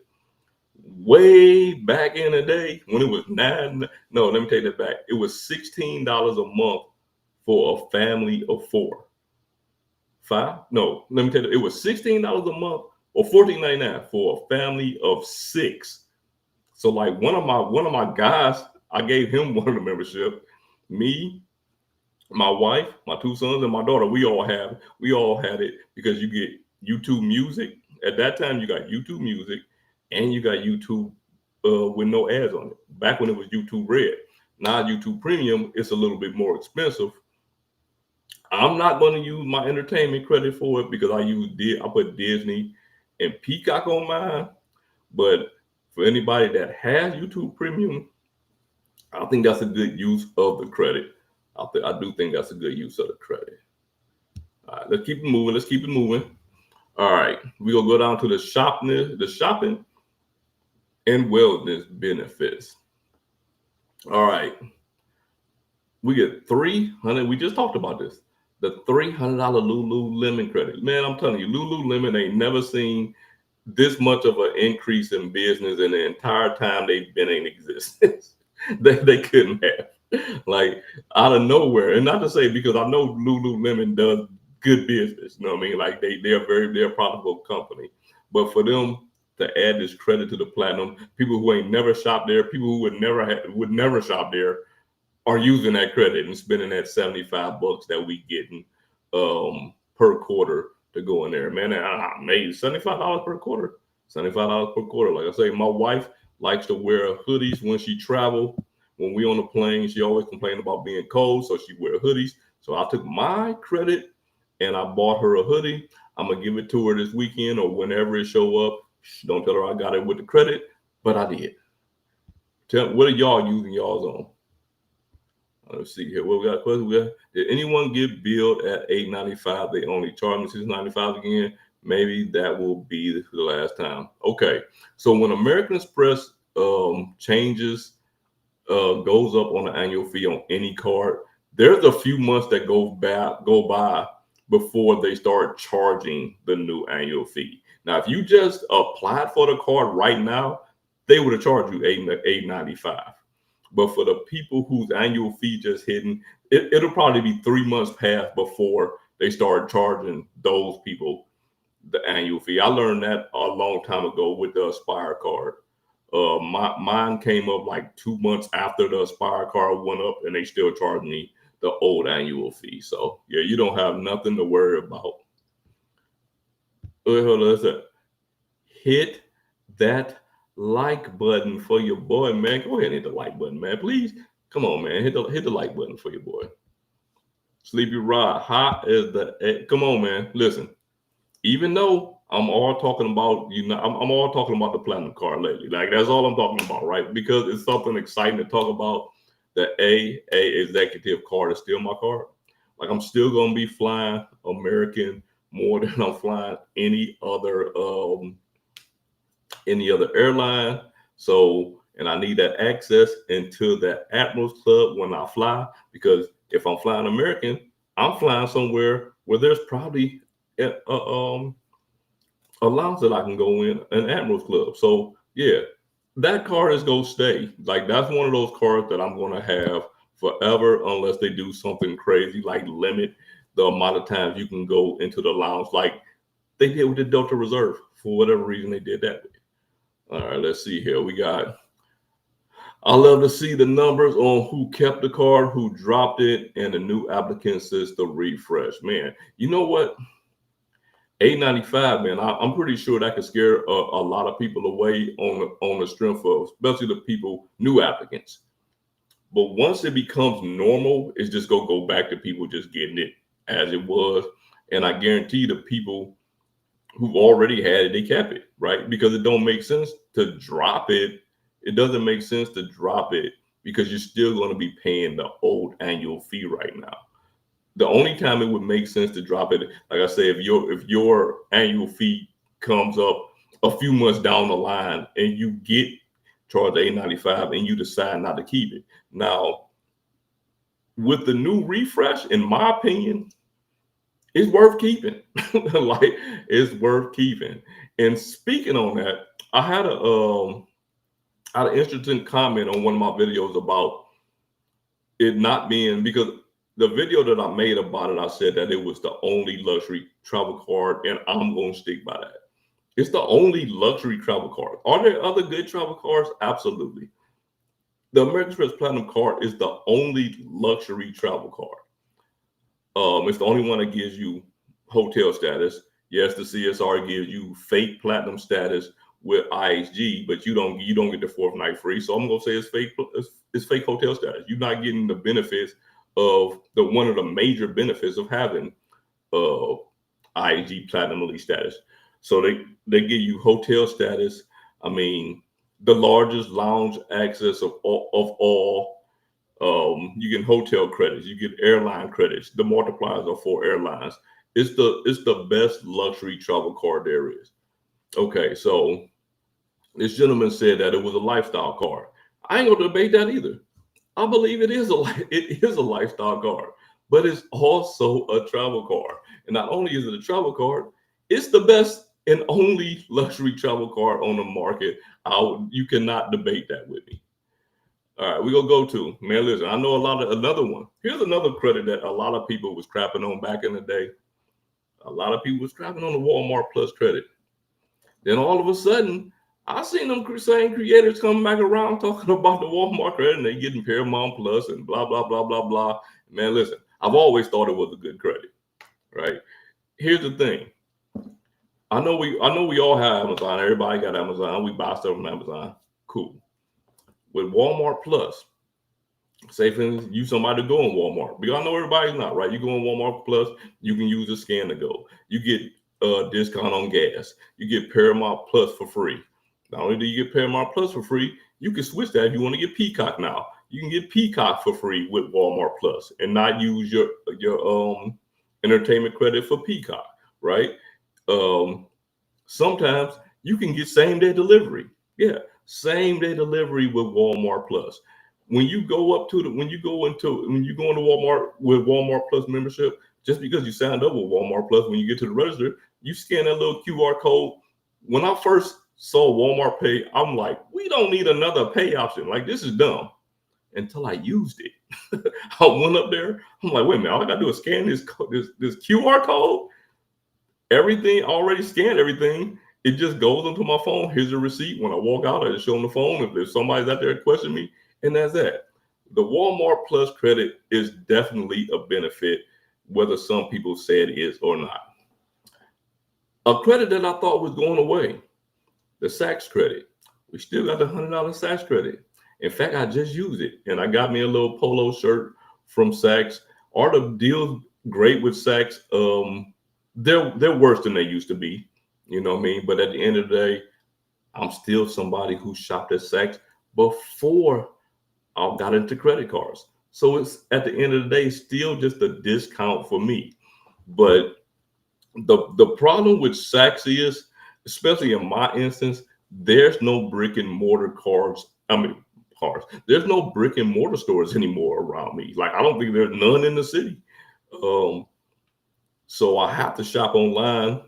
way back in the day when it was $9. No, let me take that back. It was $16 a month for a family of four. Five? No, let me tell you, it was $16 a month or $14.99 for a family of six. So like one of my guys, I gave him one of the membership. Me, my wife, my two sons, and my daughter, we all had it because you get YouTube Music. At that time, you got YouTube Music and you got YouTube with no ads on it. Back when it was YouTube Red. Now YouTube Premium, it's a little bit more expensive. I'm not going to use my entertainment credit for it because I put Disney and Peacock on mine. But for anybody that has YouTube Premium, I think that's a good use of the credit. I do think that's a good use of the credit. All right, let's keep it moving. All right, we're gonna go down to the shopping and wellness benefits. All right, we get 300. We just talked about this. The $300 Lululemon credit. Man, I'm telling you, Lululemon ain't never seen this much of an increase in business in the entire time they've been in existence. they couldn't have. Like out of nowhere. And not to say, because I know Lululemon does good business. You know what I mean? Like they're a profitable company. But for them to add this credit to the platinum, people who ain't never shopped there, people who would never shop there, are using that credit and spending that $75 that we getting per quarter to go in there. Man, I made $75 per quarter. $75 per quarter. Like I say, my wife likes to wear hoodies when she travel. When we on the plane, she always complained about being cold, so she wear hoodies. So I took my credit and I bought her a hoodie. I'm gonna give it to her this weekend or whenever it show up. Don't tell her I got it with the credit, but I did. What are y'all using y'all's on? Let's see here. What we got? Question. Did anyone get billed at $8.95? They only charge me $6.95 again. Maybe that will be the last time. Okay. So when American Express changes, goes up on the annual fee on any card, there's a few months that go by before they start charging the new annual fee. Now, if you just applied for the card right now, they would have charged you $8.95. But for the people whose annual fee just hitting, it'll probably be 3 months past before they start charging those people the annual fee. I learned that a long time ago with the Aspire card. Mine came up like 2 months after the Aspire card went up, and they still charged me the old annual fee. So yeah, you don't have nothing to worry about. Hold on, let's hit that like button for your boy, man. Go ahead and hit the like button, man. Please. Come on, man. Hit the like button for your boy. Sleepy Rod, hot as the egg. Come on, man. Listen, even though I'm all talking about, I'm all talking about the platinum card lately. Like, that's all I'm talking about, right? Because it's something exciting to talk about. The A executive card is still my card. Like, I'm still gonna be flying American more than I'm flying any other airline. So, and I need that access into that Admirals Club when I fly, because if I'm flying American, I'm flying somewhere where there's probably a lounge that I can go in, an Admirals Club. So yeah, that card is gonna stay. Like, that's one of those cards that I'm gonna have forever, unless they do something crazy like limit the amount of times you can go into the lounge, like they did with the Delta Reserve. For whatever reason, they did that. All right, let's see here. I love to see the numbers on who kept the card, who dropped it, and the new applicant says the refresh. Man, you know what? $8.95, man. I'm pretty sure that could scare a lot of people away on the strength of, especially the people, new applicants. But once it becomes normal, it's just gonna go back to people just getting it as it was. And I guarantee the people who already had it, they kept it, right? Because it don't make sense to drop it. It doesn't make sense to drop it because you're still going to be paying the old annual fee right now. The only time it would make sense to drop it, like I said, if your annual fee comes up a few months down the line and you get charged $8.95 and you decide not to keep it. Now, with the new refresh, in my opinion, it's worth keeping. Like, it's worth keeping. And speaking on that, I had an interesting comment on one of my videos about it not being, because the video that I made about it, I said that it was the only luxury travel card, and I'm going to stick by that. It's the only luxury travel card. Are there other good travel cards? Absolutely. The American Express Platinum card is the only luxury travel card. It's the only one that gives you hotel status. Yes, the CSR gives you fake platinum status with IHG, but you don't get the fourth night free. So I'm gonna say it's fake hotel status. You're not getting the benefits of one of the major benefits of having IHG Platinum Elite status. So they give you hotel status. I mean, the largest lounge access of all. You get hotel credits, you get airline credits. The multipliers are for airlines. It's the best luxury travel card there is. Okay, so this gentleman said that it was a lifestyle card. I ain't gonna debate that either. I believe it is a lifestyle card, but it's also a travel card. And not only is it a travel card, it's the best and only luxury travel card on the market. You cannot debate that with me. All right, we're gonna go to, man, listen, I know another one. Here's another credit that a lot of people was crapping on back in the day. A lot of people was crapping on the Walmart Plus credit. Then all of a sudden, I seen them same creators coming back around talking about the Walmart credit, and they getting Paramount Plus and blah, blah, blah, blah, blah. Man, listen, I've always thought it was a good credit, right? Here's the thing. I know we all have Amazon. Everybody got Amazon. We buy stuff from Amazon. Cool. With Walmart Plus, Say for instance, you somebody to go in Walmart. Because I know everybody's not, right? You go in Walmart Plus, you can use a scan to go. You get a discount on gas. You get Paramount Plus for free. Not only do you get Paramount Plus for free, you can switch that if you want to get Peacock now. You can get Peacock for free with Walmart Plus and not use your entertainment credit for Peacock, right? Sometimes you can get same day delivery. Yeah, same day delivery with Walmart Plus. When you go into Walmart with Walmart Plus membership, just because you signed up with Walmart Plus, when you get to the register, you scan that little QR code. When I first saw Walmart Pay, I'm like, we don't need another pay option. Like, this is dumb. Until I used it. I went up there. I'm like, wait a minute, all I gotta do is scan this QR code. Everything already scanned everything. It just goes into my phone. Here's a receipt. When I walk out, I just show them the phone. If there's somebody's out there to question me, and that's that. The Walmart Plus credit is definitely a benefit, whether some people say it is or not. A credit that I thought was going away, the Saks credit. We still got the $100 Saks credit. In fact, I just used it, and I got me a little polo shirt from Saks. Are the deals great with Saks? They're worse than they used to be. You know what I mean? But at the end of the day, I'm still somebody who shopped at Saks before I got into credit cards. So it's at the end of the day, still just a discount for me. But the problem with Saks is, especially in my instance, there's no brick and mortar cars. There's no brick and mortar stores anymore around me. Like, I don't think there's none in the city. So I have to shop online,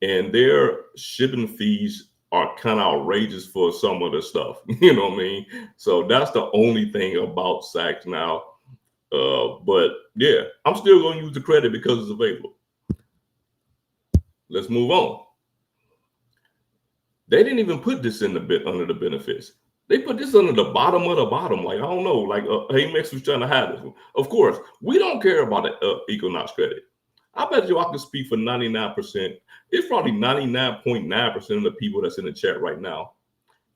and their shipping fees are kind of outrageous for some of the stuff. You know what I mean? So that's the only thing about Saks now. But yeah, I'm still going to use the credit because it's available. Let's move on. They didn't even put this in the bit under the benefits. They put this under the bottom of the bottom. Like, I don't know, like Amex was trying to hide this one. Of course, we don't care about the Equinox credit. I bet you I can speak for 99%. It's probably 99.9% of the people that's in the chat right now.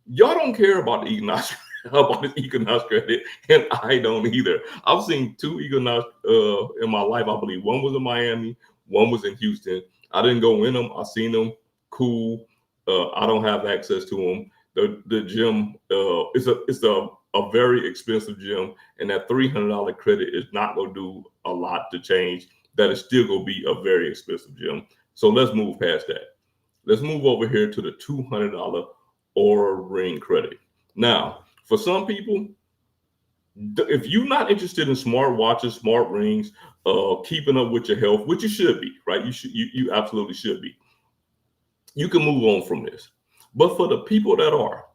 Y'all don't care about the Equinox, about this Equinox credit, and I don't either. I've seen two Equinox in my life, I believe. One was in Miami, one was in Houston. I didn't go in them. I seen them. Cool. I don't have access to them. The gym it's a very expensive gym, and that $300 credit is not going to do a lot to change. That is still going to be a very expensive gym. So let's move past that. Let's move over here to the $200 Aura Ring credit. Now, for some people, if you're not interested in smart watches, smart rings, keeping up with your health, which you should be, right? You absolutely should be. You can move on from this. But for the people that are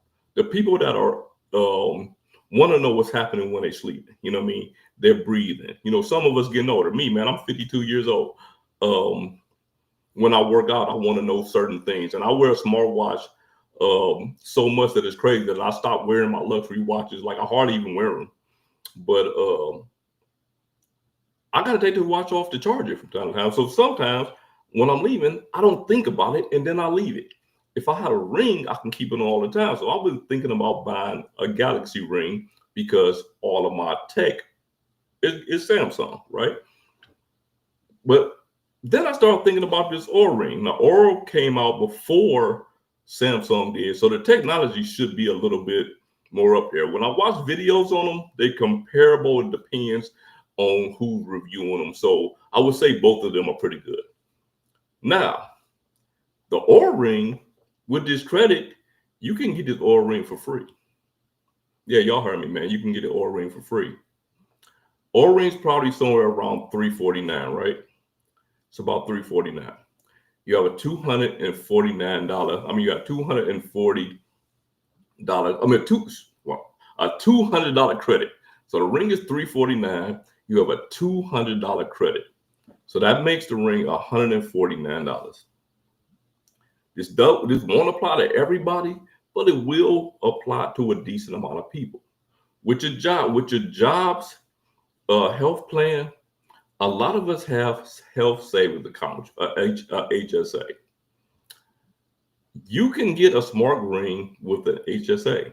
want to know what's happening when they sleep, you know what I mean? They're breathing. You know, some of us getting older. Me, man, I'm 52 years old. When I work out, I want to know certain things, and I wear a smartwatch so much that it's crazy that I stopped wearing my luxury watches. Like, I hardly even wear them. But I gotta take the watch off the charger from time to time. So sometimes when I'm leaving, I don't think about it, and then I leave it. If I had a ring, I can keep it on all the time. So I've been thinking about buying a Galaxy ring because all of my tech is Samsung, right? But then I started thinking about this Aura ring. Now, Aura came out before Samsung did, so the technology should be a little bit more up there. When I watch videos on them, they're comparable. It depends on who's reviewing them. So I would say both of them are pretty good. Now, the Aura ring, with this credit, you can get this Aura ring for free. Yeah, y'all heard me, man. You can get the Aura ring for free. Aura ring's probably somewhere around $349, right? It's about $349. You have a $249. I mean, you got $240. A $200 credit. So the ring is $349. You have a $200 credit. So that makes the ring $149. This won't apply to everybody, but it will apply to a decent amount of people. With your job's health plan, a lot of us have health savings account, HSA. You can get a smart ring with an HSA.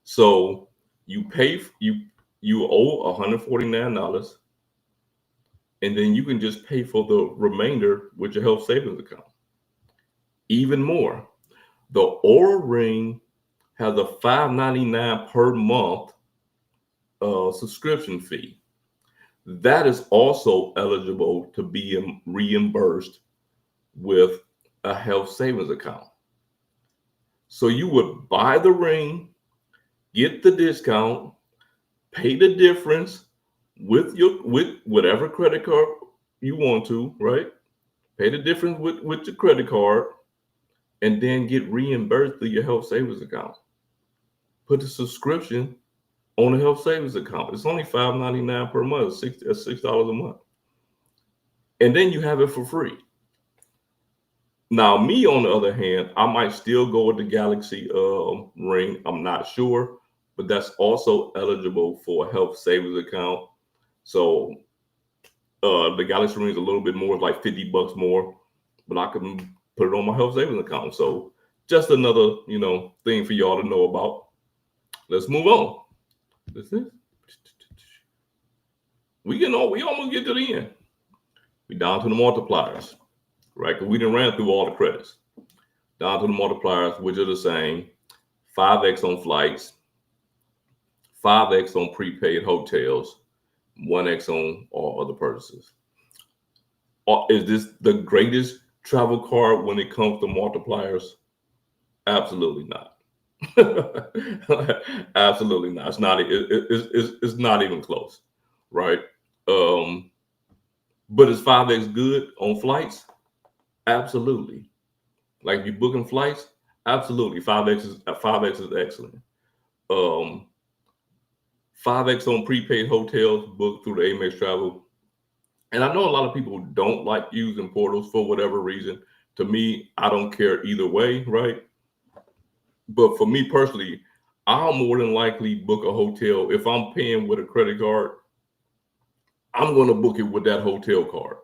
So you you owe $149, and then you can just pay for the remainder with your health savings account. Even more, the Aura Ring has a $5.99 per month subscription fee. That is also eligible to be reimbursed with a health savings account. So you would buy the ring, get the discount, pay the difference with whatever credit card you want to, right? Pay the difference with your credit card, and then get reimbursed through your health savings account. Put the subscription on the health savings account. It's only $5.99 per month. That's $6 a month. And then you have it for free. Now, me, on the other hand, I might still go with the Galaxy ring. I'm not sure, but that's also eligible for a health savings account. So the Galaxy ring is a little bit more, like $50 more, but I can put it on my health savings account. So just another, thing for y'all to know about. Let's move on. This is we almost get to the end. We down to the multipliers, right? Because we done ran through all the credits. Down to the multipliers, which are the same: 5x on flights, 5x on prepaid hotels, 1x on all other purchases. Is this the greatest travel card when it comes to multipliers? Absolutely not. Absolutely not. It's not. It's not even close, right? But is 5x good on flights? Absolutely. Like, if you're booking flights, absolutely. 5x is excellent. 5x on prepaid hotels booked through the Amex Travel. And I know a lot of people don't like using portals for whatever reason. To me, I don't care either way, right? But for me personally, I'll more than likely book a hotel. If I'm paying with a credit card, I'm going to book it with that hotel card.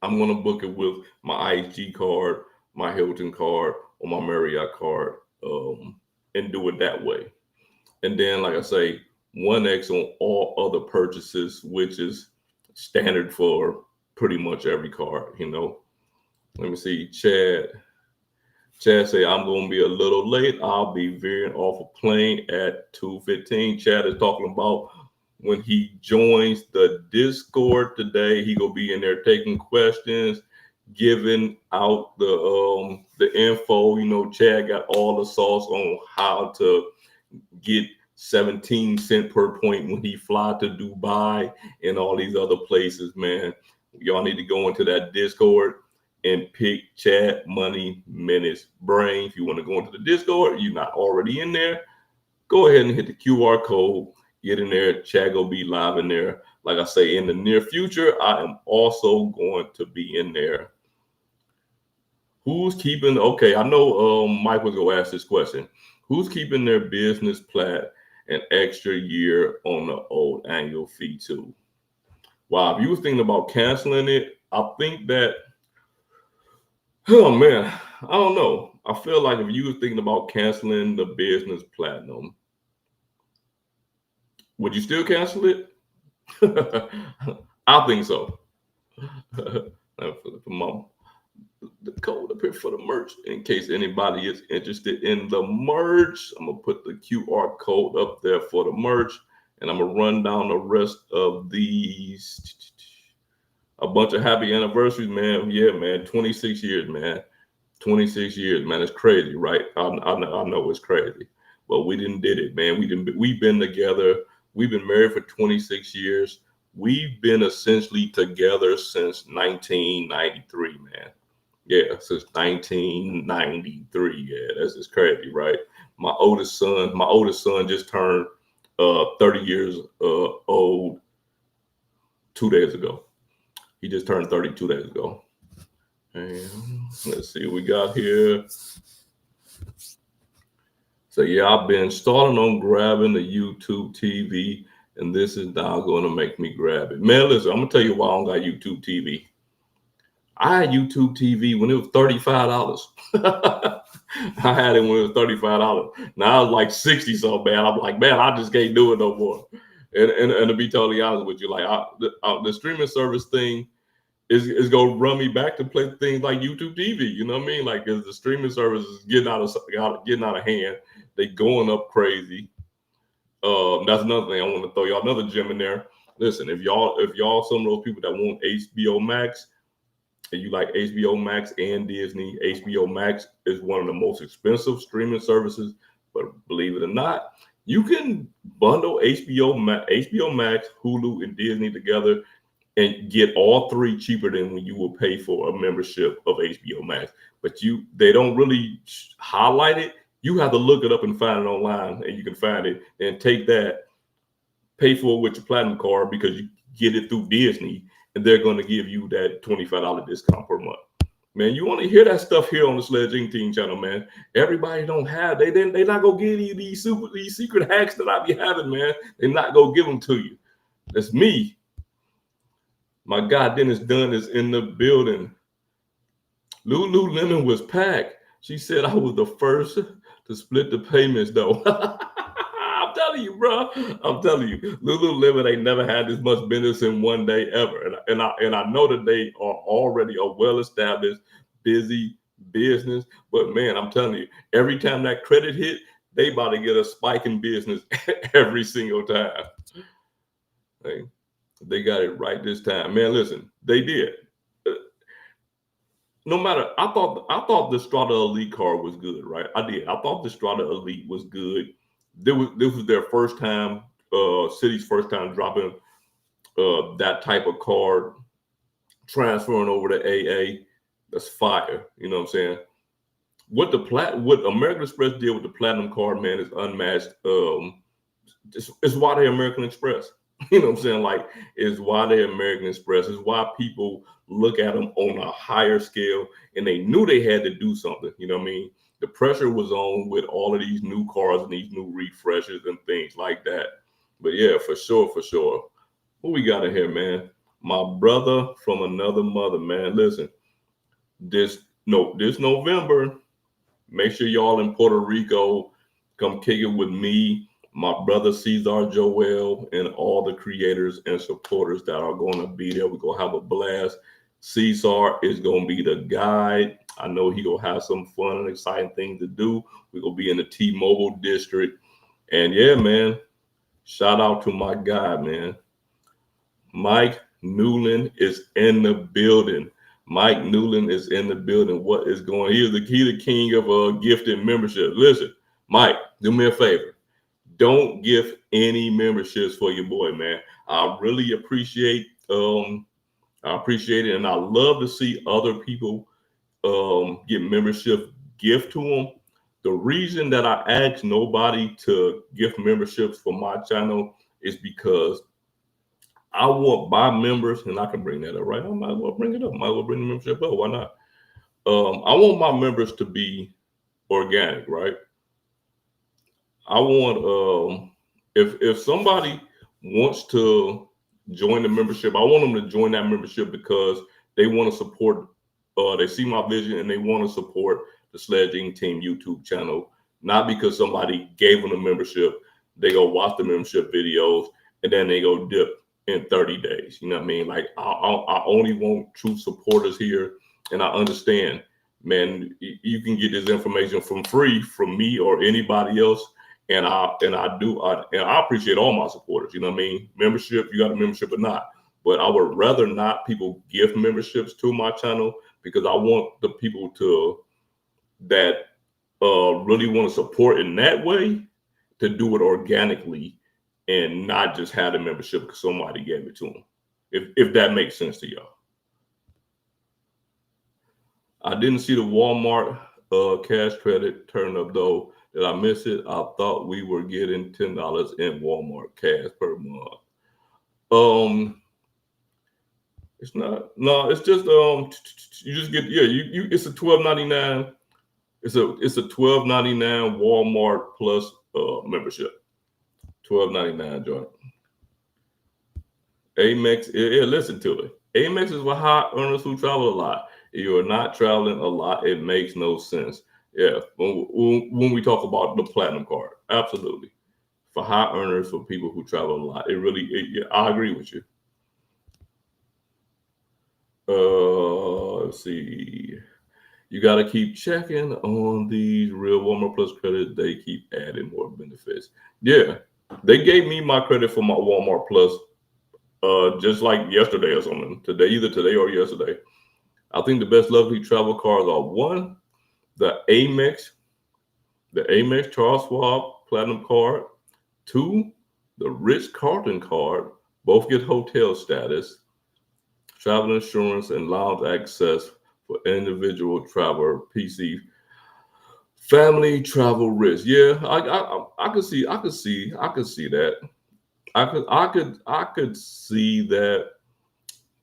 I'm going to book it with my IHG card, my Hilton card, or my Marriott card, and do it that way. And then, like I say, 1x on all other purchases, which is standard for pretty much every card, Let me see, Chad say, I'm going to be a little late. I'll be veering off a plane at 2:15. Chad is talking about when he joins the Discord today. He going to be in there taking questions, giving out the info. Chad got all the sauce on how to get 17 cents per point when he fly to Dubai and all these other places, man. Y'all need to go into that Discord and pick Chad Money Minutes Brain. If you want to go into the Discord, you're not already in there, go ahead and hit the QR code, get in there. Chad will be live in there. Like I say, in the near future, I am also going to be in there. Who's keeping, okay, I know Mike was going to ask this question. Who's keeping their business plat an extra year on the old annual fee too? Wow, if you was thinking about canceling it, I think that, oh man, I don't know. I feel like if you was thinking about canceling the business platinum, would you still cancel it? I think so. The code up here for the merch, in case anybody is interested in the merch. I'm gonna put the QR code up there for the merch, and I'm gonna run down the rest of these. A bunch of happy anniversaries, man. Yeah, man. 26 years, man. 26 years, man. It's crazy, right? I know it's crazy, but we did it, man. We've been together. We've been married for 26 years. We've been essentially together since 1993, man. Yeah, since 1993. Yeah, that's just crazy, right? My oldest son just turned 30 years old 2 days ago. He just turned 30 2 days ago. And let's see what we got here. So yeah, I've been starting on grabbing the YouTube TV, and this is now going to make me grab it. Man, listen, I'm gonna tell you why I don't got YouTube TV. I had YouTube TV when it was $35. I had it when it was $35. Now it's like 60 something, man. I'm like, man, I just can't do it no more. And to be totally honest with you, like the streaming service thing is gonna run me back to play things like YouTube TV. You know what I mean? Like as the streaming service is getting out of hand, they going up crazy. That's another thing I want to throw y'all another gem in there. Listen, if y'all some of those people that want HBO Max and you like HBO Max and Disney, HBO Max is one of the most expensive streaming services. But believe it or not, you can bundle HBO Max, Hulu, and Disney together and get all three cheaper than when you will pay for a membership of HBO Max. But they don't really highlight it. You have to look it up and find it online, and you can find it and take that, pay for it with your platinum card because you get it through Disney, and they're going to give you that $25 discount per month. Man, you want to hear that stuff here on the SledgeInc Team channel, man. Everybody don't have, they not gonna give you these secret hacks that I be having, man. They're not gonna give them to you. That's me. My guy Dennis Dunn is in the building. Lululemon was packed. She said I was the first to split the payments, though. I'm telling you, bro. I'm telling you, Lululemon ain't never had this much business in one day ever. And I know that they are already a well-established, busy business. But man, I'm telling you, every time that credit hit, they about to get a spike in business every single time. They got it right this time. Man, listen, they did. No matter, I thought the Strata Elite card was good, right? I did. I thought the Strata Elite was good. This was their first time, City's first time dropping that type of card, transferring over to AA. That's fire. You know what I'm saying? What American Express did with the Platinum card, man, is unmatched. It's why they American Express. You know what I'm saying? Like, it's why they American Express. It's why people look at them on a higher scale, and they knew they had to do something. You know what I mean? The pressure was on with all of these new cars and these new refreshes and things like that. But yeah, for sure. What we got in here, man? My brother from another mother, man. Listen, this November, make sure y'all in Puerto Rico come kick it with me, my brother Cesar Joel, and all the creators and supporters that are going to be there. We're going to have a blast. Cesar is going to be the guide. I know he going to have some fun and exciting things to do. We're going to be in the T-Mobile district. And yeah, man, shout out to my guy, man. Mike Newland is in the building. Mike Newland is in the building. What is going on? He the king of gifted membership. Listen, Mike, do me a favor. Don't gift any memberships for your boy, man. I really appreciate it, and I love to see other people get membership gift to them. The reason that I ask nobody to gift memberships for my channel is because I want my members, and I can bring that up, right? I might as well bring it up. Might as well bring the membership up. Why not? I want my members to be organic, right? I want if somebody wants to join the membership, I want them to join that membership because they want to support. They see my vision and they want to support the SledgeInc Team YouTube channel, not because somebody gave them a membership. They go watch the membership videos and then they go dip in 30 days. You know what I mean? Like I only want true supporters here, and I understand, man. You can get this information from free from me or anybody else. And I appreciate all my supporters. You know what I mean? Membership, you got a membership or not. But I would rather not people give memberships to my channel because I want the people that really want to support in that way to do it organically and not just have a membership because somebody gave it to them. If that makes sense to y'all. I didn't see the Walmart cash credit turn up though. Did I miss it? I thought we were getting $10 in Walmart cash per month. It's not. No, it's just you just get you. It's a $12.99. It's a $12.99 Walmart plus membership. $12.99 joint. Amex. Yeah, listen to it. Amex is for high earners who travel a lot. If you are not traveling a lot, it makes no sense. Yeah, when we talk about the platinum card, absolutely, for high earners, for people who travel a lot. Yeah, I agree with you. Let's see. You got to keep checking on these real Walmart Plus credits. They keep adding more benefits. Yeah, they gave me my credit for my Walmart Plus just like yesterday or something. Either today or yesterday. I think the best luxury travel cards are one, the Amex Charles Schwab Platinum Card. Two, the Ritz-Carlton Card. Both get hotel status, travel insurance, and lounge access for individual traveler, PC, family travel risk. Yeah, I could see that. I could see that.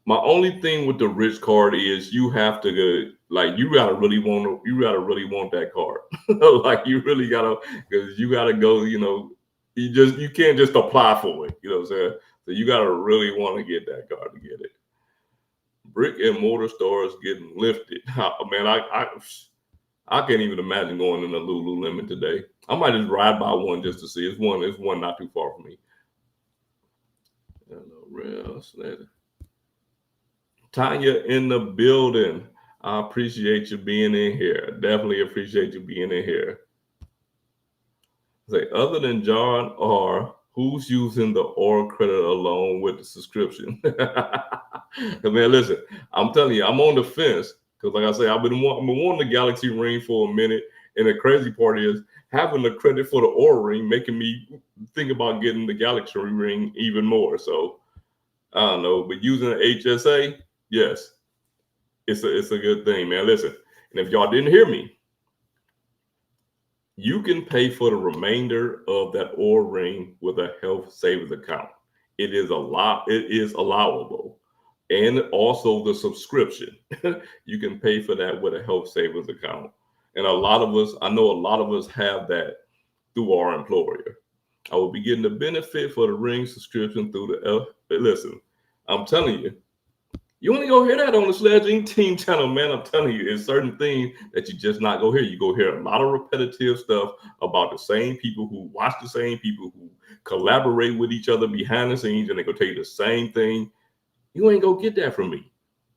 My only thing with the rich card is you have to go, like you gotta really want that card. Like you really gotta, because you gotta go, you can't just apply for it, you know what I'm saying? So you gotta really want to get that card to get it. Brick and mortar stores getting lifted. Man, I can't even imagine going in a Lululemon today. I might just ride by one just to see. It's one not too far from me. Tanya in the building. I appreciate you being in here. Definitely appreciate you being in here. Say, other than John R., who's using the Aura credit alone with the subscription? Man, listen, I'm telling you, I'm on the fence. Because like I say, I've been wanting the Galaxy Ring for a minute. And the crazy part is having the credit for the Aura Ring making me think about getting the Galaxy Ring even more. So I don't know. But using the HSA, yes, it's a good thing, man. Listen, and if y'all didn't hear me, you can pay for the remainder of that Aura Ring with a health savings account. It is allowable. And also the subscription. You can pay for that with a health savings account. And I know a lot of us have that through our employer. I will be getting the benefit for the Ring subscription through listen, I'm telling you, you only go hear that on the SledgeInc team channel, man. I'm telling you, it's certain things that you just not go hear. You go hear a lot of repetitive stuff about the same people who watch the same people who collaborate with each other behind the scenes, and they go tell you the same thing. You ain't gonna get that from me.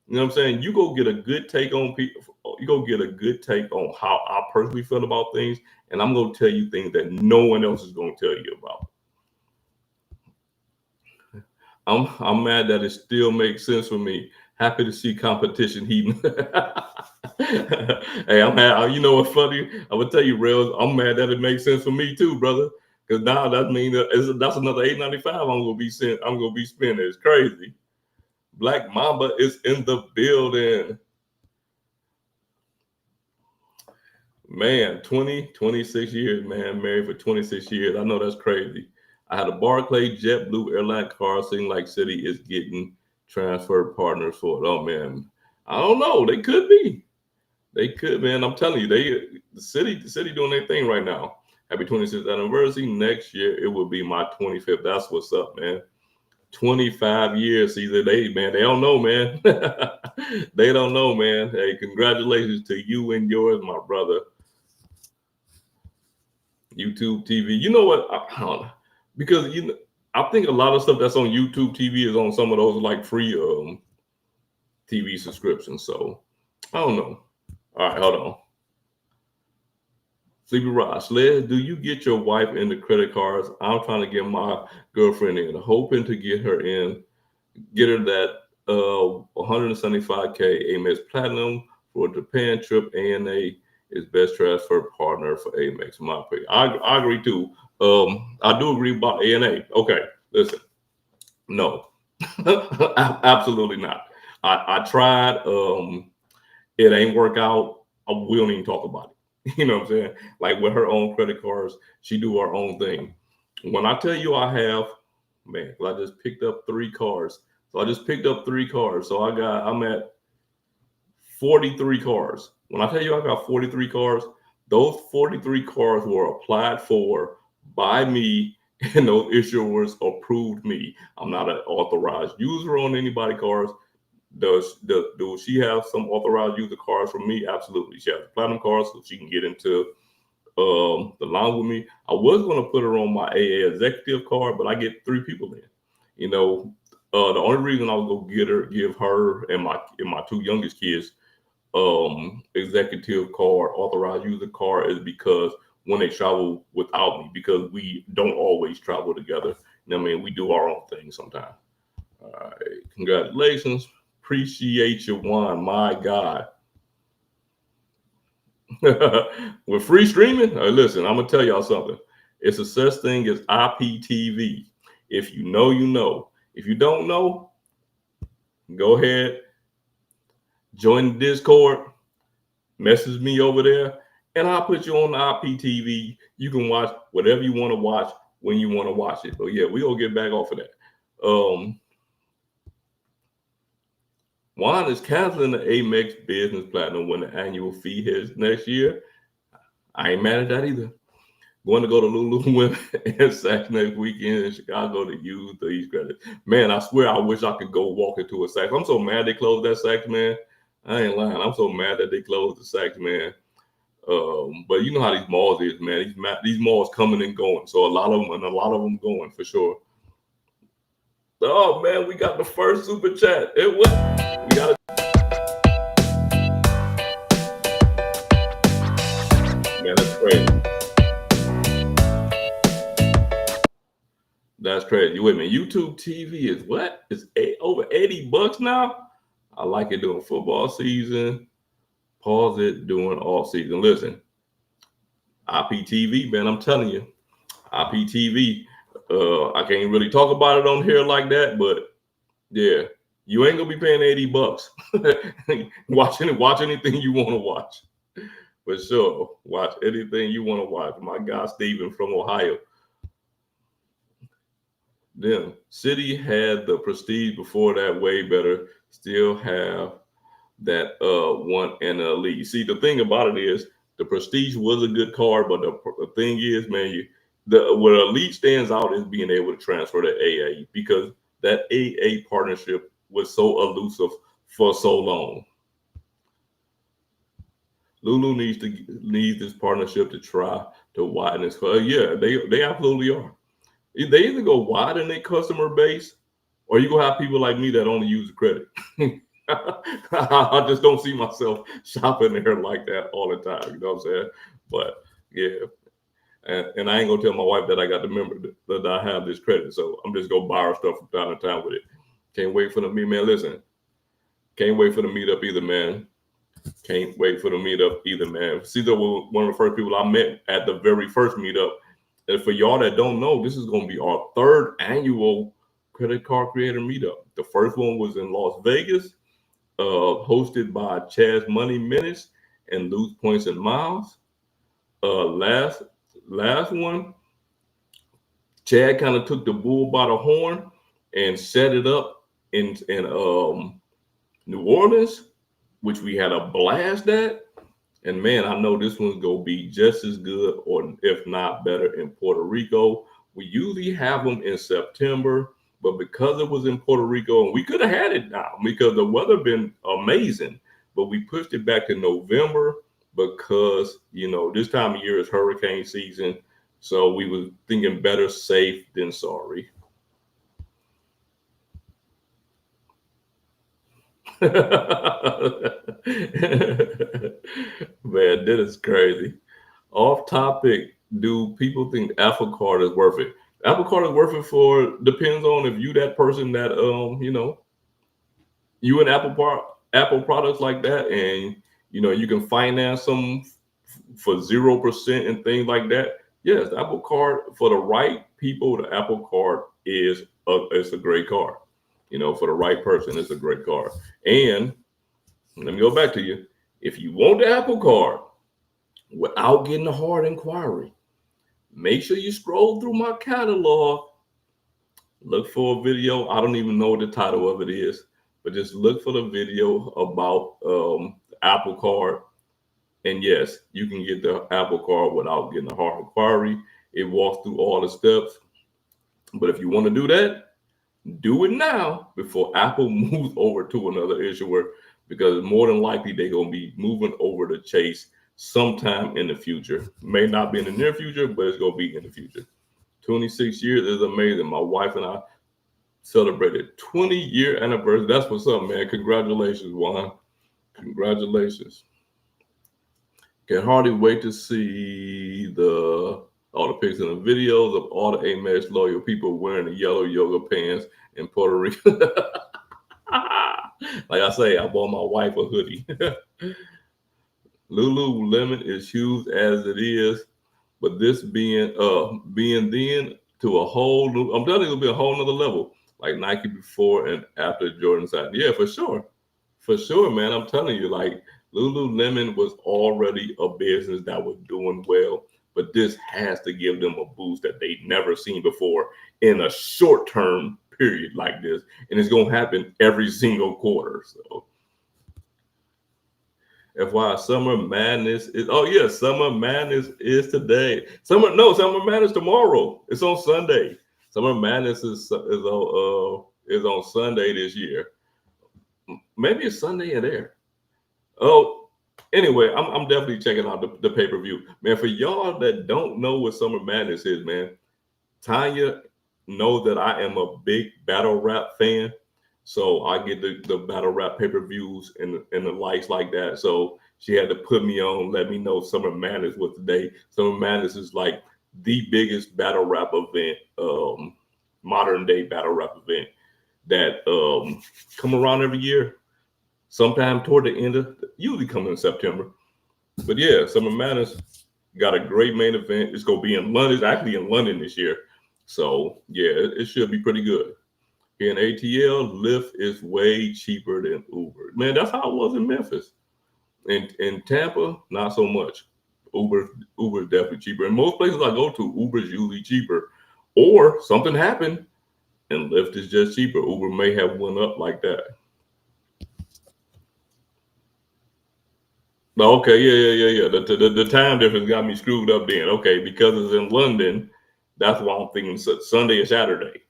You know what I'm saying? You go get a good take on people. You go get a good take on how I personally feel about things, and I'm gonna tell you things that no one else is gonna tell you about. I'm mad that it still makes sense for me. Happy to see competition heating. Hey, I'm mad. You know what's funny? I'm gonna tell you, Rails. I'm mad that it makes sense for me too, brother. Because now that means that's another $8.95 I'm gonna be spending. It's crazy. Black Mamba is in the building. Man, 26 years, man. Married for 26 years. I know that's crazy. I had a Barclay JetBlue airline card. Seeing like City is getting transfer partners for it. Oh man, I don't know. They could be. They could, man. I'm telling you, the city doing their thing right now. Happy 26th anniversary. Next year it will be my 25th. That's what's up, man. 25 years. See, they don't know, man. They don't know, man. Hey, congratulations to you and yours, my brother. YouTube TV. You know what? I don't know. Because I think a lot of stuff that's on YouTube TV is on some of those like free TV subscriptions. So I don't know. All right, hold on. Sleepy Rod, Sled, do you get your wife into credit cards? I'm trying to get my girlfriend in, hoping to get her that 175K Amex Platinum for Japan trip. ANA is best transfer partner for Amex. My opinion. I agree too. I do agree about ANA. Okay, listen. No, absolutely not. I tried. It ain't work out. We don't even talk about it. You know what I'm saying? Like with her own credit cards, she do her own thing. When I tell you I just picked up 3 cards. So I just picked up 3 cards. So I'm at 43 cards. When I tell you I got 43 cards, those 43 cards were applied for by me, and those issuers approved me. I'm not an authorized user on anybody's cards. Does she have some authorized user cards from me? Absolutely. She has a platinum card, so she can get into along with me. I was going to put her on my AA executive card, but I get 3 people in. You know, the only reason I was going to give her and my 2 youngest kids executive card, authorized user card, is because when they travel without me, because we don't always travel together. You know what I mean? We do our own thing sometimes. All right, congratulations. Appreciate your wine. My God. With free streaming, listen, I'm gonna tell y'all something. It's a such thing as IPTV. If you know, you know. If you don't know, go ahead, join the Discord, message me over there, and I'll put you on the IPTV. You can watch whatever you want to watch when you want to watch it. But yeah, we gonna get back off of that. Juan is canceling the Amex Business Platinum when the annual fee hits next year. I ain't mad at that either. Going to go to Lululemon and Saks next weekend in Chicago to use these credits. Man, I swear I wish I could go walk into a Saks. I'm so mad they closed that Saks, man. I ain't lying. I'm so mad that they closed the Saks, man. But you know how these malls is, man. These malls coming and going. So a lot of them going for sure. Oh man, we got the first super chat. We got it. Man, that's crazy. That's crazy. Wait a minute. YouTube TV is what? It's over $80 now. I like it during football season. Pause it during off season. Listen, IPTV, man. I'm telling you, IPTV. I can't really talk about it on here like that, but yeah, you ain't gonna be paying $80. watch anything you want to watch. For sure, watch anything you want to watch. My guy Steven from Ohio. Then City had the Prestige before that, way better. Still have that one and the Elite. See, the thing about it is the Prestige was a good card, but the thing is, man, what Elite stands out is being able to transfer to AA, because that AA partnership was so elusive for so long. Lulu needs this partnership to try to widen its. Yeah, they absolutely are. They either go wide in their customer base, or you gonna have people like me that only use the credit. I just don't see myself shopping there like that all the time. You know what I'm saying? But yeah, and I ain't gonna tell my wife that I got the member that I have this credit, so I'm just gonna buy her stuff from time to time with it. Can't wait for the meet, man. Listen, can't wait for the meetup either, man. Can't wait for the meetup either, man. Caesar was one of the first people I met at the very first meetup. And for y'all that don't know, this is going to be our 3rd annual credit card creator meetup. The first one was in Las Vegas, hosted by Chaz Money Minutes and Lose Points and Miles. Last one, Chad kind of took the bull by the horn and set it up in New Orleans, which we had a blast at. And man, I know this one's gonna be just as good, or if not better, in Puerto Rico. We usually have them in September, but because it was in Puerto Rico, and we could have had it now because the weather been amazing, but we pushed it back to November because, you know, this time of year is hurricane season. So we was thinking better safe than sorry. Man, that is crazy. Off topic, do people think Apple Card is worth it? Apple Card is worth it depends on if you that person that you know, you in Apple products like that, and you know you can finance them for 0% and things like that. Yes, the Apple Card for the right people, the Apple Card is it's a great card. You know, for the right person, it's a great card. And let me go back to you. If you want the Apple Card without getting a hard inquiry, make sure you scroll through my catalog. Look for a video. I don't even know what the title of it is, but just look for the video about the Apple Card. And yes, you can get the Apple Card without getting a hard inquiry. It walks through all the steps. But if you want to do that, do it now before Apple moves over to another issuer, because more than likely they're going to be moving over to Chase sometime in the future. May not be in the near future, but it's gonna be in the future. 26 years is amazing. My wife and I celebrated 20-year anniversary. That's what's up, man. Congratulations, Juan. Congratulations. Can hardly wait to see all the pics and the videos of all the Amex loyal people wearing the yellow yoga pants in Puerto Rico. Like I say, I bought my wife a hoodie. Lululemon is huge as it is, but this being then to a whole new, I'm telling you, it'll be a whole nother level. Like Nike before and after Jordan side. Yeah, for sure, man. I'm telling you, like Lululemon was already a business that was doing well, but this has to give them a boost that they've never seen before in a short term period like this, and it's gonna happen every single quarter. So FY Summer Madness is Summer Madness is today. Summer Madness tomorrow. It's on Sunday. Summer Madness is on Sunday this year. Maybe it's Sunday in there. Oh, anyway, I'm definitely checking out the pay-per-view. Man, for y'all that don't know what Summer Madness is, man, Tanya know that I am a big battle rap fan. So I get the battle rap pay-per-views and the likes like that. So she had to put me on, let me know Summer Madness was today. Summer Madness is like the biggest battle rap event, modern day battle rap event that come around every year. Sometime toward the end of, usually coming in September. But yeah, Summer Madness got a great main event. It's gonna be in London. It's actually in London this year. So yeah, it should be pretty good. Here in ATL, Lyft is way cheaper than Uber. Man, that's how it was in Memphis. In Tampa, not so much. Uber is definitely cheaper. In most places I go to, Uber is usually cheaper. Or something happened and Lyft is just cheaper. Uber may have went up like that. Okay, yeah. The time difference got me screwed up then. Okay, because it's in London, that's why I'm thinking Sunday or Saturday.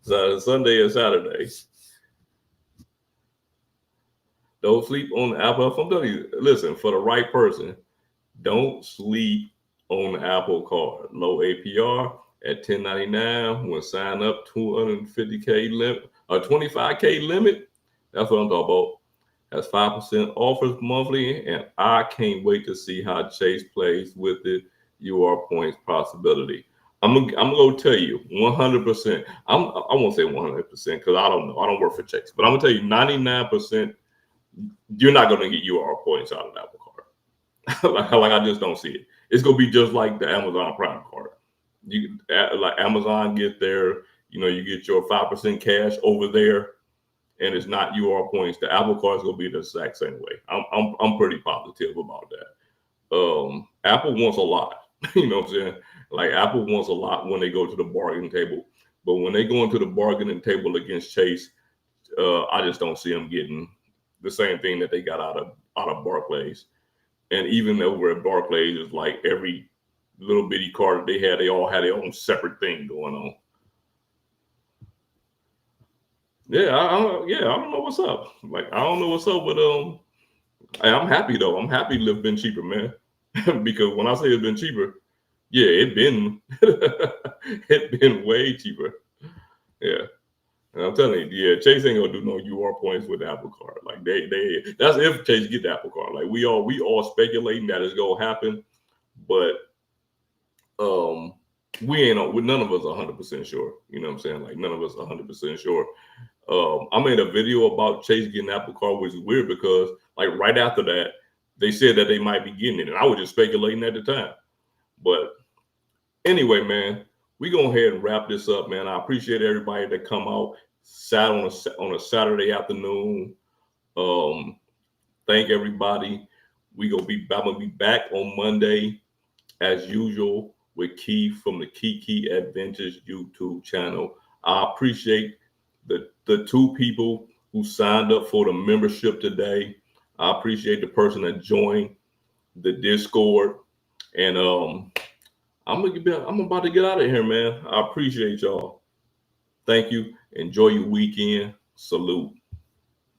So Sunday and Saturday. Don't sleep on the Apple. I'm telling you, listen, for the right person, don't sleep on the Apple Card. Low APR at $10.99 when sign up 250K limit, or 25K limit. That's what I'm talking about. That's 5% offers monthly, and I can't wait to see how Chase plays with the UR points possibility. I'm gonna tell you 100%. I won't say 100% because I don't know. I don't work for Chase, but I'm gonna tell you 99%. You're not gonna get UR points out of the Apple Card. like I just don't see it. It's gonna be just like the Amazon Prime card. You like Amazon get their, you get your 5% cash over there, and it's not UR points. The Apple Card is gonna be the exact same way. I'm pretty positive about that. Apple wants a lot. You know what I'm saying? Like Apple wants a lot when they go to the bargaining table, but when they go into the bargaining table against Chase, I just don't see them getting the same thing that they got out of Barclays. And even over at Barclays, it's like every little bitty card that they all had their own separate thing going on. Yeah, I don't know what's up. Like I don't know what's up with I'm happy though. I'm happy Lyft been cheaper, man. Because when I say it's been cheaper, yeah, it been way cheaper. Yeah. And I'm telling you, yeah, Chase ain't gonna do no UR points with the Apple Card. Like that's if Chase get the Apple Card. Like we all speculating that it's gonna happen, but we ain't none of us 100% sure. You know what I'm saying? Like none of us 100% sure. I made a video about Chase getting Apple Card, which is weird because like right after that, they said that they might be getting it, and I was just speculating at the time. But anyway, man, we go ahead and wrap this up, man. I appreciate everybody that come out, sat on a Saturday afternoon. Thank everybody. I'm gonna be back on Monday as usual with Key from the Kiki Adventures YouTube channel. I appreciate the two people who signed up for the membership today. I appreciate the person that joined the Discord, and I'm about to get out of here, man. I appreciate y'all. Thank you. Enjoy your weekend. Salute.